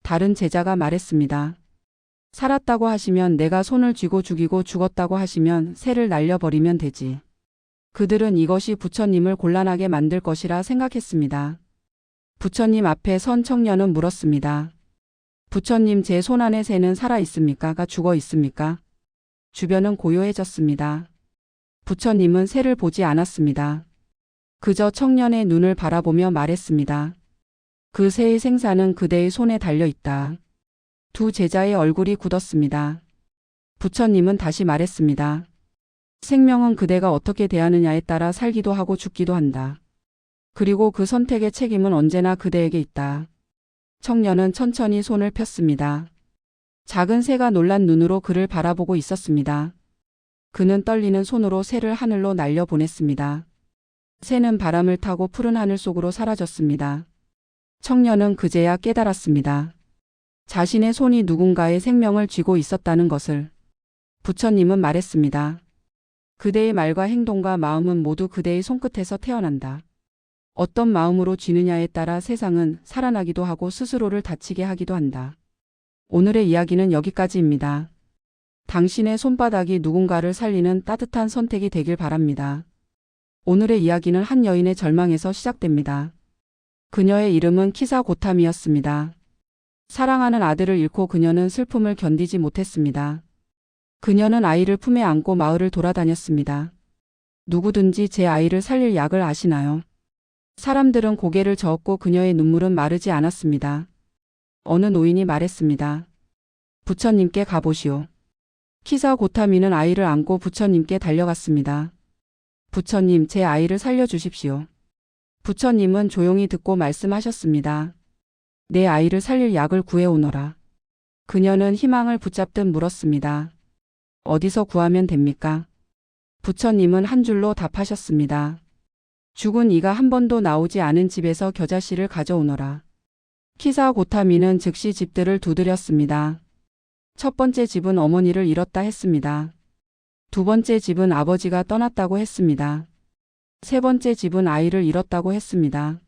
다른 제자가 말했습니다. 살았다고 하시면 내가 손을 쥐고 죽이고 죽었다고 하시면 새를 날려버리면 되지. 그들은 이것이 부처님을 곤란하게 만들 것이라 생각했습니다. 부처님 앞에 선 청년은 물었습니다. 부처님, 제 손 안의 새는 살아있습니까? 죽어 있습니까? 주변은 고요해졌습니다. 부처님은 새를 보지 않았습니다. 그저 청년의 눈을 바라보며 말했습니다. 그 새의 생사는 그대의 손에 달려 있다. 두 제자의 얼굴이 굳었습니다. 부처님은 다시 말했습니다. 생명은 그대가 어떻게 대하느냐에 따라 살기도 하고 죽기도 한다. 그리고 그 선택의 책임은 언제나 그대에게 있다. 청년은 천천히 손을 폈습니다. 작은 새가 놀란 눈으로 그를 바라보고 있었습니다. 그는 떨리는 손으로 새를 하늘로 날려보냈습니다. 새는 바람을 타고 푸른 하늘 속으로 사라졌습니다. 청년은 그제야 깨달았습니다. 자신의 손이 누군가의 생명을 쥐고 있었다는 것을. 부처님은 말했습니다. 그대의 말과 행동과 마음은 모두 그대의 손끝에서 태어난다. 어떤 마음으로 쥐느냐에 따라 세상은 살아나기도 하고 스스로를 다치게 하기도 한다. 오늘의 이야기는 여기까지입니다. 당신의 손바닥이 누군가를 살리는 따뜻한 선택이 되길 바랍니다. 오늘의 이야기는 한 여인의 절망에서 시작됩니다. 그녀의 이름은 키사고탐이었습니다. 사랑하는 아들을 잃고 그녀는 슬픔을 견디지 못했습니다. 그녀는 아이를 품에 안고 마을을 돌아다녔습니다. 누구든지 제 아이를 살릴 약을 아시나요? 사람들은 고개를 저었고 그녀의 눈물은 마르지 않았습니다. 어느 노인이 말했습니다. 부처님께 가보시오. 키사고타미는 아이를 안고 부처님께 달려갔습니다. 부처님, 제 아이를 살려주십시오. 부처님은 조용히 듣고 말씀하셨습니다. 내 아이를 살릴 약을 구해오너라. 그녀는 희망을 붙잡듯 물었습니다. 어디서 구하면 됩니까? 부처님은 한 줄로 답하셨습니다. 죽은 이가 한 번도 나오지 않은 집에서 겨자씨를 가져오너라. 키사고타미는 즉시 집들을 두드렸습니다. 첫 번째 집은 어머니를 잃었다 했습니다. 두 번째 집은 아버지가 떠났다고 했습니다. 세 번째 집은 아이를 잃었다고 했습니다.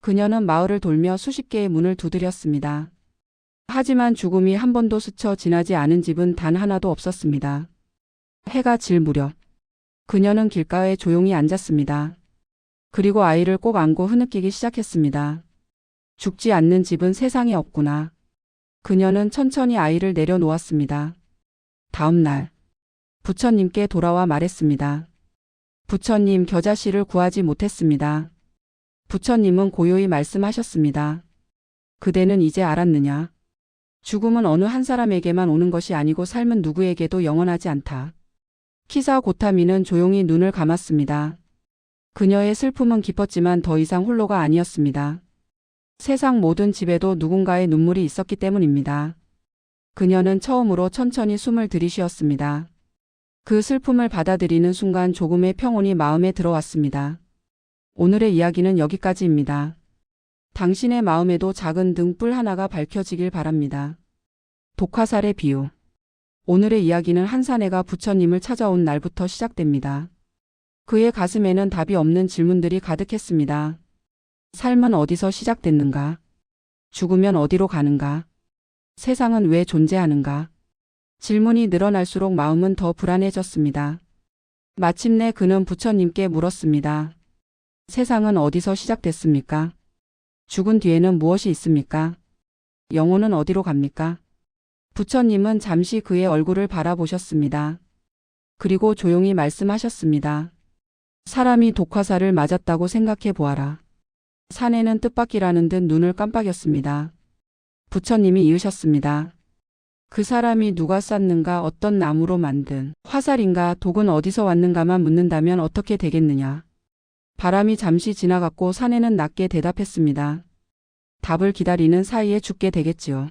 그녀는 마을을 돌며 수십 개의 문을 두드렸습니다. 하지만 죽음이 한 번도 스쳐 지나지 않은 집은 단 하나도 없었습니다. 해가 질 무렵 그녀는 길가에 조용히 앉았습니다. 그리고 아이를 꼭 안고 흐느끼기 시작했습니다. 죽지 않는 집은 세상에 없구나. 그녀는 천천히 아이를 내려놓았습니다. 다음 날 부처님께 돌아와 말했습니다. 부처님, 겨자씨를 구하지 못했습니다. 부처님은 고요히 말씀하셨습니다. 그대는 이제 알았느냐? 죽음은 어느 한 사람에게만 오는 것이 아니고 삶은 누구에게도 영원하지 않다. 키사고타미는 조용히 눈을 감았습니다. 그녀의 슬픔은 깊었지만 더 이상 홀로가 아니었습니다. 세상 모든 집에도 누군가의 눈물이 있었기 때문입니다. 그녀는 처음으로 천천히 숨을 들이쉬었습니다. 그 슬픔을 받아들이는 순간 조금의 평온이 마음에 들어왔습니다. 오늘의 이야기는 여기까지입니다. 당신의 마음에도 작은 등불 하나가 밝혀지길 바랍니다. 독화살의 비유. 오늘의 이야기는 한 사내가 부처님을 찾아온 날부터 시작됩니다. 그의 가슴에는 답이 없는 질문들이 가득했습니다. 삶은 어디서 시작됐는가? 죽으면 어디로 가는가? 세상은 왜 존재하는가? 질문이 늘어날수록 마음은 더 불안해졌습니다. 마침내 그는 부처님께 물었습니다. 세상은 어디서 시작됐습니까? 죽은 뒤에는 무엇이 있습니까? 영혼은 어디로 갑니까? 부처님은 잠시 그의 얼굴을 바라보셨습니다. 그리고 조용히 말씀하셨습니다. 사람이 독화살을 맞았다고 생각해 보아라. 사내는 뜻밖이라는 듯 눈을 깜빡였습니다. 부처님이 이으셨습니다. 그 사람이 누가 쐈는가, 어떤 나무로 만든 화살인가, 독은 어디서 왔는가만 묻는다면 어떻게 되겠느냐. 바람이 잠시 지나갔고 사내는 낮게 대답했습니다. 답을 기다리는 사이에 죽게 되겠지요.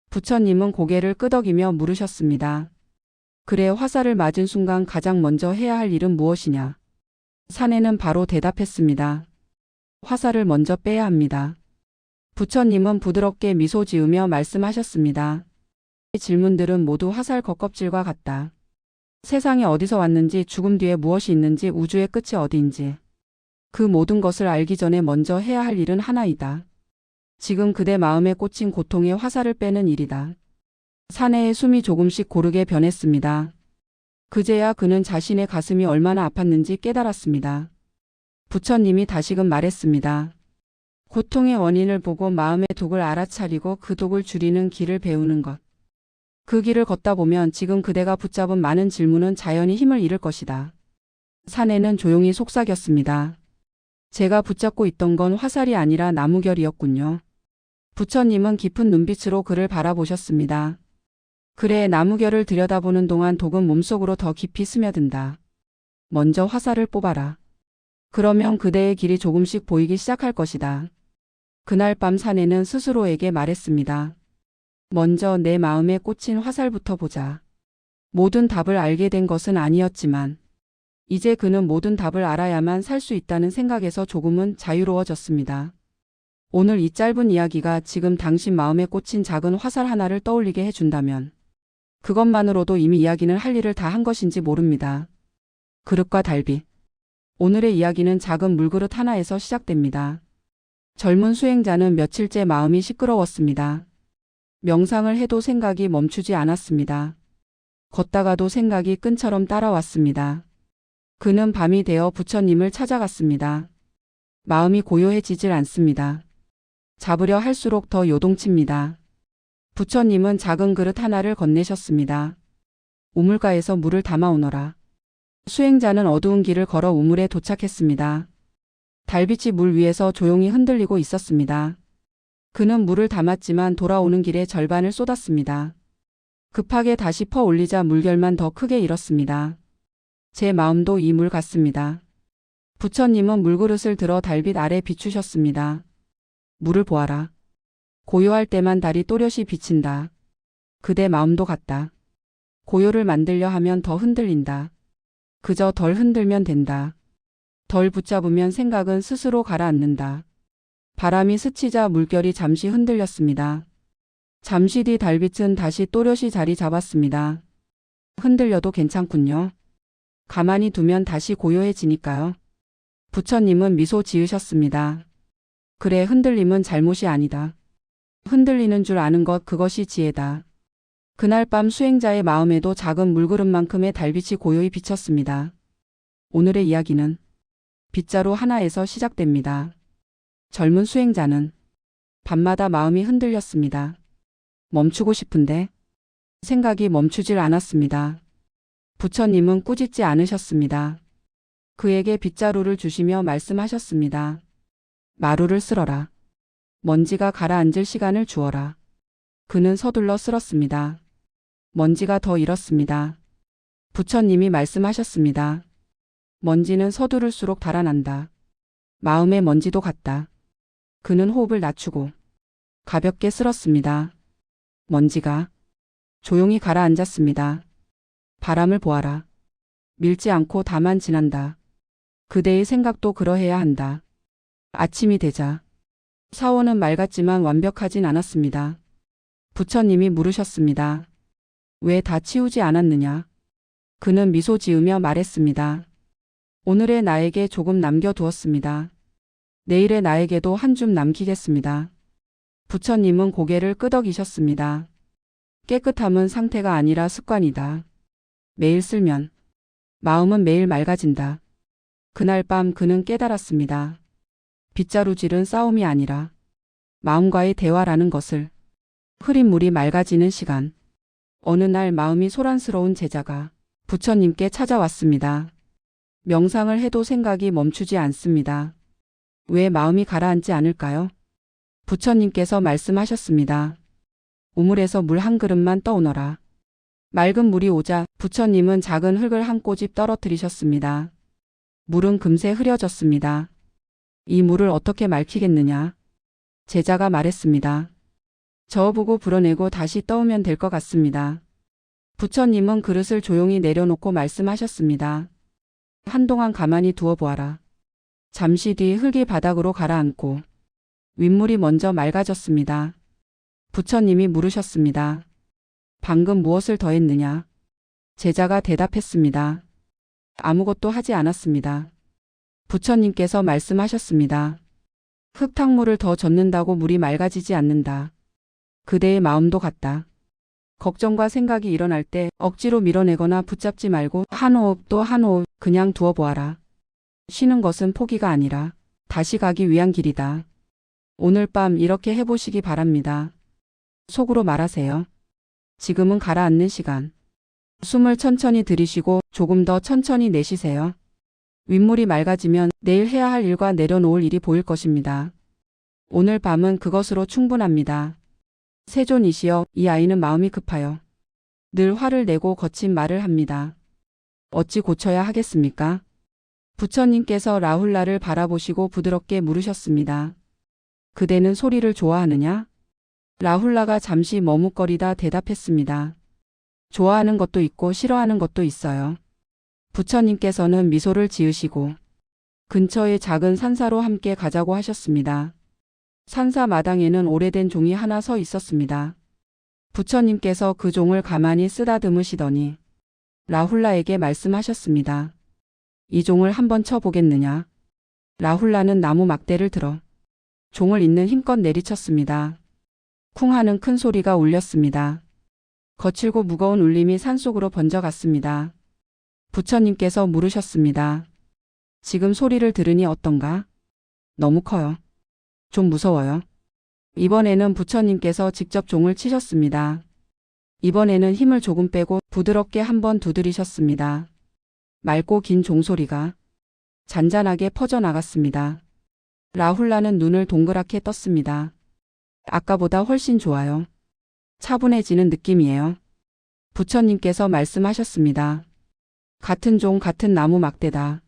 부처님은 고개를 끄덕이며 물으셨습니다. 그래, 화살을 맞은 순간 가장 먼저 해야 할 일은 무엇이냐? 사내는 바로 대답했습니다. 화살을 먼저 빼야 합니다. 부처님은 부드럽게 미소 지으며 말씀하셨습니다. 질문들은 모두 화살 겉껍질과 같다. 세상에 어디서 왔는지, 죽음 뒤에 무엇이 있는지, 우주의 끝이 어디인지, 그 모든 것을 알기 전에 먼저 해야 할 일은 하나이다. 지금 그대 마음에 꽂힌 고통의 화살을 빼는 일이다. 사내의 숨이 조금씩 고르게 변했습니다. 그제야 그는 자신의 가슴이 얼마나 아팠는지 깨달았습니다. 부처님이 다시금 말했습니다. 고통의 원인을 보고 마음의 독을 알아차리고 그 독을 줄이는 길을 배우는 것. 그 길을 걷다 보면 지금 그대가 붙잡은 많은 질문은 자연히 힘을 잃을 것이다. 사내는 조용히 속삭였습니다. 제가 붙잡고 있던 건 화살이 아니라 나무결이었군요. 부처님은 깊은 눈빛으로 그를 바라보셨습니다. 그래, 나무결을 들여다보는 동안 독은 몸속으로 더 깊이 스며든다. 먼저 화살을 뽑아라. 그러면 그대의 길이 조금씩 보이기 시작할 것이다. 그날 밤 사내는 스스로에게 말했습니다. 먼저 내 마음에 꽂힌 화살부터 보자. 모든 답을 알게 된 것은 아니었지만 이제 그는 모든 답을 알아야만 살 수 있다는 생각에서 조금은 자유로워졌습니다. 오늘 이 짧은 이야기가 지금 당신 마음에 꽂힌 작은 화살 하나를 떠올리게 해준다면 그것만으로도 이미 이야기는 할 일을 다 한 것인지 모릅니다. 그릇과 달빛. 오늘의 이야기는 작은 물그릇 하나에서 시작됩니다. 젊은 수행자는 며칠째 마음이 시끄러웠습니다. 명상을 해도 생각이 멈추지 않았습니다. 걷다가도 생각이 끈처럼 따라왔습니다. 그는 밤이 되어 부처님을 찾아갔습니다. 마음이 고요해지질 않습니다. 잡으려 할수록 더 요동칩니다. 부처님은 작은 그릇 하나를 건네셨습니다. 우물가에서 물을 담아오너라. 수행자는 어두운 길을 걸어 우물에 도착했습니다. 달빛이 물 위에서 조용히 흔들리고 있었습니다. 그는 물을 담았지만 돌아오는 길에 절반을 쏟았습니다. 급하게 다시 퍼 올리자 물결만 더 크게 일었습니다. 제 마음도 이 물 같습니다. 부처님은 물그릇을 들어 달빛 아래 비추셨습니다. 물을 보아라. 고요할 때만 달이 또렷이 비친다. 그대 마음도 같다. 고요를 만들려 하면 더 흔들린다. 그저 덜 흔들면 된다. 덜 붙잡으면 생각은 스스로 가라앉는다. 바람이 스치자 물결이 잠시 흔들렸습니다. 잠시 뒤 달빛은 다시 또렷이 자리 잡았습니다. 흔들려도 괜찮군요. 가만히 두면 다시 고요해지니까요. 부처님은 미소 지으셨습니다. 그래, 흔들림은 잘못이 아니다. 흔들리는 줄 아는 것, 그것이 지혜다. 그날 밤 수행자의 마음에도 작은 물그릇만큼의 달빛이 고요히 비쳤습니다. 오늘의 이야기는 빗자루 하나에서 시작됩니다. 젊은 수행자는 밤마다 마음이 흔들렸습니다. 멈추고 싶은데 생각이 멈추질 않았습니다. 부처님은 꾸짖지 않으셨습니다. 그에게 빗자루를 주시며 말씀하셨습니다. 마루를 쓸어라. 먼지가 가라앉을 시간을 주어라. 그는 서둘러 쓸었습니다. 먼지가 더 일었습니다. 부처님이 말씀하셨습니다. 먼지는 서두를수록 달아난다. 마음의 먼지도 같다. 그는 호흡을 낮추고 가볍게 쓸었습니다. 먼지가 조용히 가라앉았습니다. 바람을 보아라. 밀지 않고 다만 지난다. 그대의 생각도 그러해야 한다. 아침이 되자 사원은 맑았지만 완벽하진 않았습니다. 부처님이 물으셨습니다. 왜 다 치우지 않았느냐? 그는 미소 지으며 말했습니다. 오늘의 나에게 조금 남겨두었습니다. 내일의 나에게도 한 줌 남기겠습니다. 부처님은 고개를 끄덕이셨습니다. 깨끗함은 상태가 아니라 습관이다. 매일 쓸면 마음은 매일 맑아진다. 그날 밤 그는 깨달았습니다. 빗자루질은 싸움이 아니라 마음과의 대화라는 것을. 흐린 물이 맑아지는 시간. 어느 날 마음이 소란스러운 제자가 부처님께 찾아왔습니다. 명상을 해도 생각이 멈추지 않습니다. 왜 마음이 가라앉지 않을까요? 부처님께서 말씀하셨습니다. 우물에서 물 한 그릇만 떠오너라. 맑은 물이 오자 부처님은 작은 흙을 한 꼬집 떨어뜨리셨습니다. 물은 금세 흐려졌습니다. 이 물을 어떻게 맑히겠느냐? 제자가 말했습니다. 저어보고 불어내고 다시 떠오면 될 것 같습니다. 부처님은 그릇을 조용히 내려놓고 말씀하셨습니다. 한동안 가만히 두어 보아라. 잠시 뒤 흙이 바닥으로 가라앉고 윗물이 먼저 맑아졌습니다. 부처님이 물으셨습니다. 방금 무엇을 더했느냐? 제자가 대답했습니다. 아무것도 하지 않았습니다. 부처님께서 말씀하셨습니다. 흙탕물을 더 젓는다고 물이 맑아지지 않는다. 그대의 마음도 같다. 걱정과 생각이 일어날 때 억지로 밀어내거나 붙잡지 말고 한 호흡 또 한 호흡 그냥 두어 보아라. 쉬는 것은 포기가 아니라 다시 가기 위한 길이다. 오늘 밤 이렇게 해보시기 바랍니다. 속으로 말하세요. 지금은 가라앉는 시간. 숨을 천천히 들이쉬고 조금 더 천천히 내쉬세요. 윗물이 맑아지면 내일 해야 할 일과 내려놓을 일이 보일 것입니다. 오늘 밤은 그것으로 충분합니다. 세존이시여, 이 아이는 마음이 급하여 늘 화를 내고 거친 말을 합니다. 어찌 고쳐야 하겠습니까? 부처님께서 라훌라를 바라보시고 부드럽게 물으셨습니다. 그대는 소리를 좋아하느냐? 라훌라가 잠시 머뭇거리다 대답했습니다. 좋아하는 것도 있고 싫어하는 것도 있어요. 부처님께서는 미소를 지으시고 근처의 작은 산사로 함께 가자고 하셨습니다. 산사 마당에는 오래된 종이 하나 서 있었습니다. 부처님께서 그 종을 가만히 쓰다듬으시더니 라훌라에게 말씀하셨습니다. 이 종을 한번 쳐보겠느냐? 라훌라는 나무 막대를 들어 종을 있는 힘껏 내리쳤습니다. 쿵 하는 큰 소리가 울렸습니다. 거칠고 무거운 울림이 산속으로 번져갔습니다. 부처님께서 물으셨습니다. 지금 소리를 들으니 어떤가? 너무 커요. 좀 무서워요. 이번에는 부처님께서 직접 종을 치셨습니다. 이번에는 힘을 조금 빼고 부드럽게 한번 두드리셨습니다. 맑고 긴 종소리가 잔잔하게 퍼져나갔습니다. 라훌라는 눈을 동그랗게 떴습니다. 아까보다 훨씬 좋아요. 차분해지는 느낌이에요. 부처님께서 말씀하셨습니다. 같은 종 같은 나무 막대다.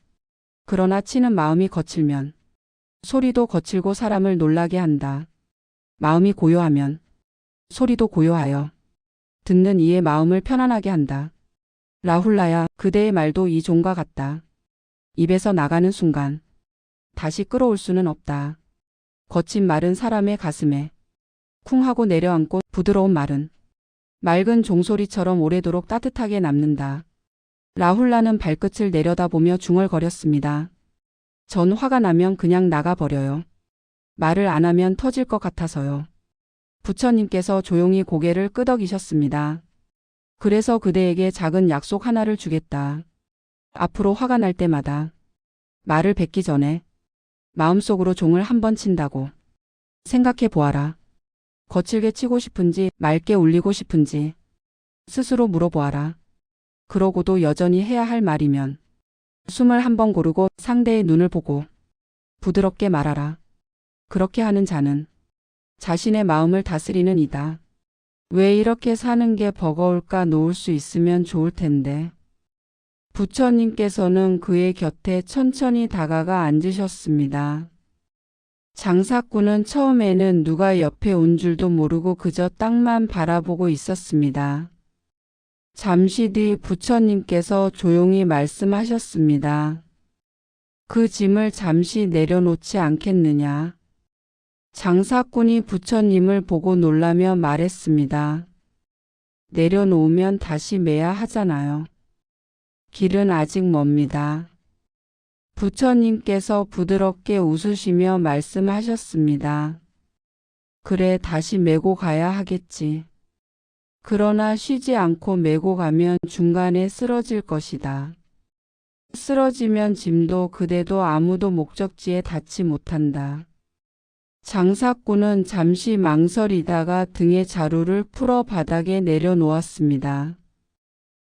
그러나 치는 마음이 거칠면 소리도 거칠고 사람을 놀라게 한다. 마음이 고요하면 소리도 고요하여 듣는 이의 마음을 편안하게 한다. 라훌라야, 그대의 말도 이 종과 같다. 입에서 나가는 순간 다시 끌어올 수는 없다. 거친 말은 사람의 가슴에 쿵 하고 내려앉고 부드러운 말은 맑은 종소리처럼 오래도록 따뜻하게 남는다. 라훌라는 발끝을 내려다보며 중얼거렸습니다. 전 화가 나면 그냥 나가버려요. 말을 안 하면 터질 것 같아서요. 부처님께서 조용히 고개를 끄덕이셨습니다. 그래서 그대에게 작은 약속 하나를 주겠다. 앞으로 화가 날 때마다 말을 뱉기 전에 마음속으로 종을 한번 친다고 생각해 보아라. 거칠게 치고 싶은지 맑게 울리고 싶은지 스스로 물어보아라. 그러고도 여전히 해야 할 말이면 숨을 한번 고르고 상대의 눈을 보고 부드럽게 말하라. 그렇게 하는 자는 자신의 마음을 다스리는 이다. 왜 이렇게 사는 게 버거울까? 놓을 수 있으면 좋을 텐데. 부처님께서는 그의 곁에 천천히 다가가 앉으셨습니다. 장사꾼은 처음에는 누가 옆에 온 줄도 모르고 그저 땅만 바라보고 있었습니다. 잠시 뒤 부처님께서 조용히 말씀하셨습니다. 그 짐을 잠시 내려놓지 않겠느냐? 장사꾼이 부처님을 보고 놀라며 말했습니다. 내려놓으면 다시 매야 하잖아요. 길은 아직 멉니다. 부처님께서 부드럽게 웃으시며 말씀하셨습니다. 그래, 다시 메고 가야 하겠지. 그러나 쉬지 않고 메고 가면 중간에 쓰러질 것이다. 쓰러지면 짐도 그대도 아무도 목적지에 닿지 못한다. 장사꾼은 잠시 망설이다가 등에 자루를 풀어 바닥에 내려놓았습니다.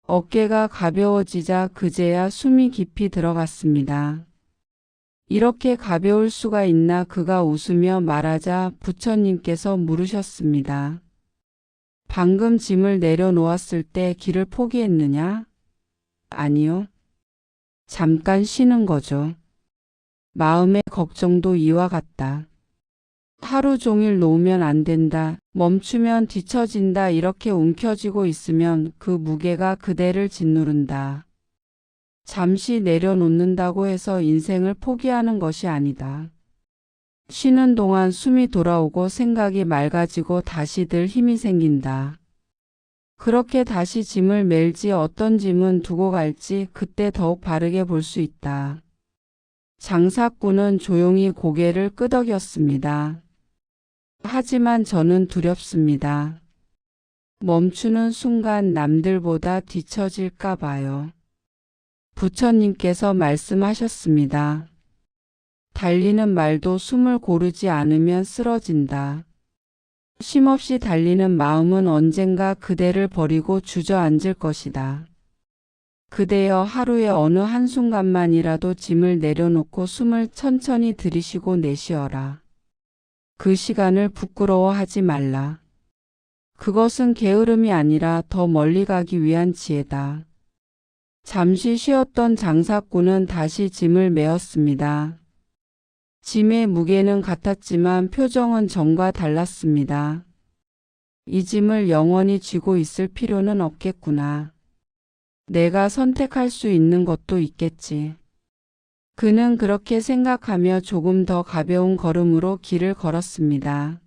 어깨가 가벼워지자 그제야 숨이 깊이 들어갔습니다. 이렇게 가벼울 수가 있나 그가 웃으며 말하자 부처님께서 물으셨습니다. 방금 짐을 내려놓았을 때 길을 포기했느냐? 아니요. 잠깐 쉬는 거죠. 마음의 걱정도 이와 같다. 하루 종일 놓으면 안 된다. 멈추면 뒤처진다. 이렇게 움켜쥐고 있으면 그 무게가 그대를 짓누른다. 잠시 내려놓는다고 해서 인생을 포기하는 것이 아니다. 쉬는 동안 숨이 돌아오고 생각이 맑아지고 다시 들 힘이 생긴다. 그렇게 다시 짐을 멜지 어떤 짐은 두고 갈지 그때 더욱 바르게 볼 수 있다. 장사꾼은 조용히 고개를 끄덕였습니다. 하지만 저는 두렵습니다. 멈추는 순간 남들보다 뒤처질까 봐요. 부처님께서 말씀하셨습니다. 달리는 말도 숨을 고르지 않으면 쓰러진다. 쉼없이 달리는 마음은 언젠가 그대를 버리고 주저앉을 것이다. 그대여 하루의 어느 한순간만이라도 짐을 내려놓고 숨을 천천히 들이쉬고 내쉬어라. 그 시간을 부끄러워하지 말라. 그것은 게으름이 아니라 더 멀리 가기 위한 지혜다. 잠시 쉬었던 장사꾼은 다시 짐을 메었습니다. 짐의 무게는 같았지만 표정은 전과 달랐습니다. 이 짐을 영원히 쥐고 있을 필요는 없겠구나. 내가 선택할 수 있는 것도 있겠지. 그는 그렇게 생각하며 조금 더 가벼운 걸음으로 길을 걸었습니다.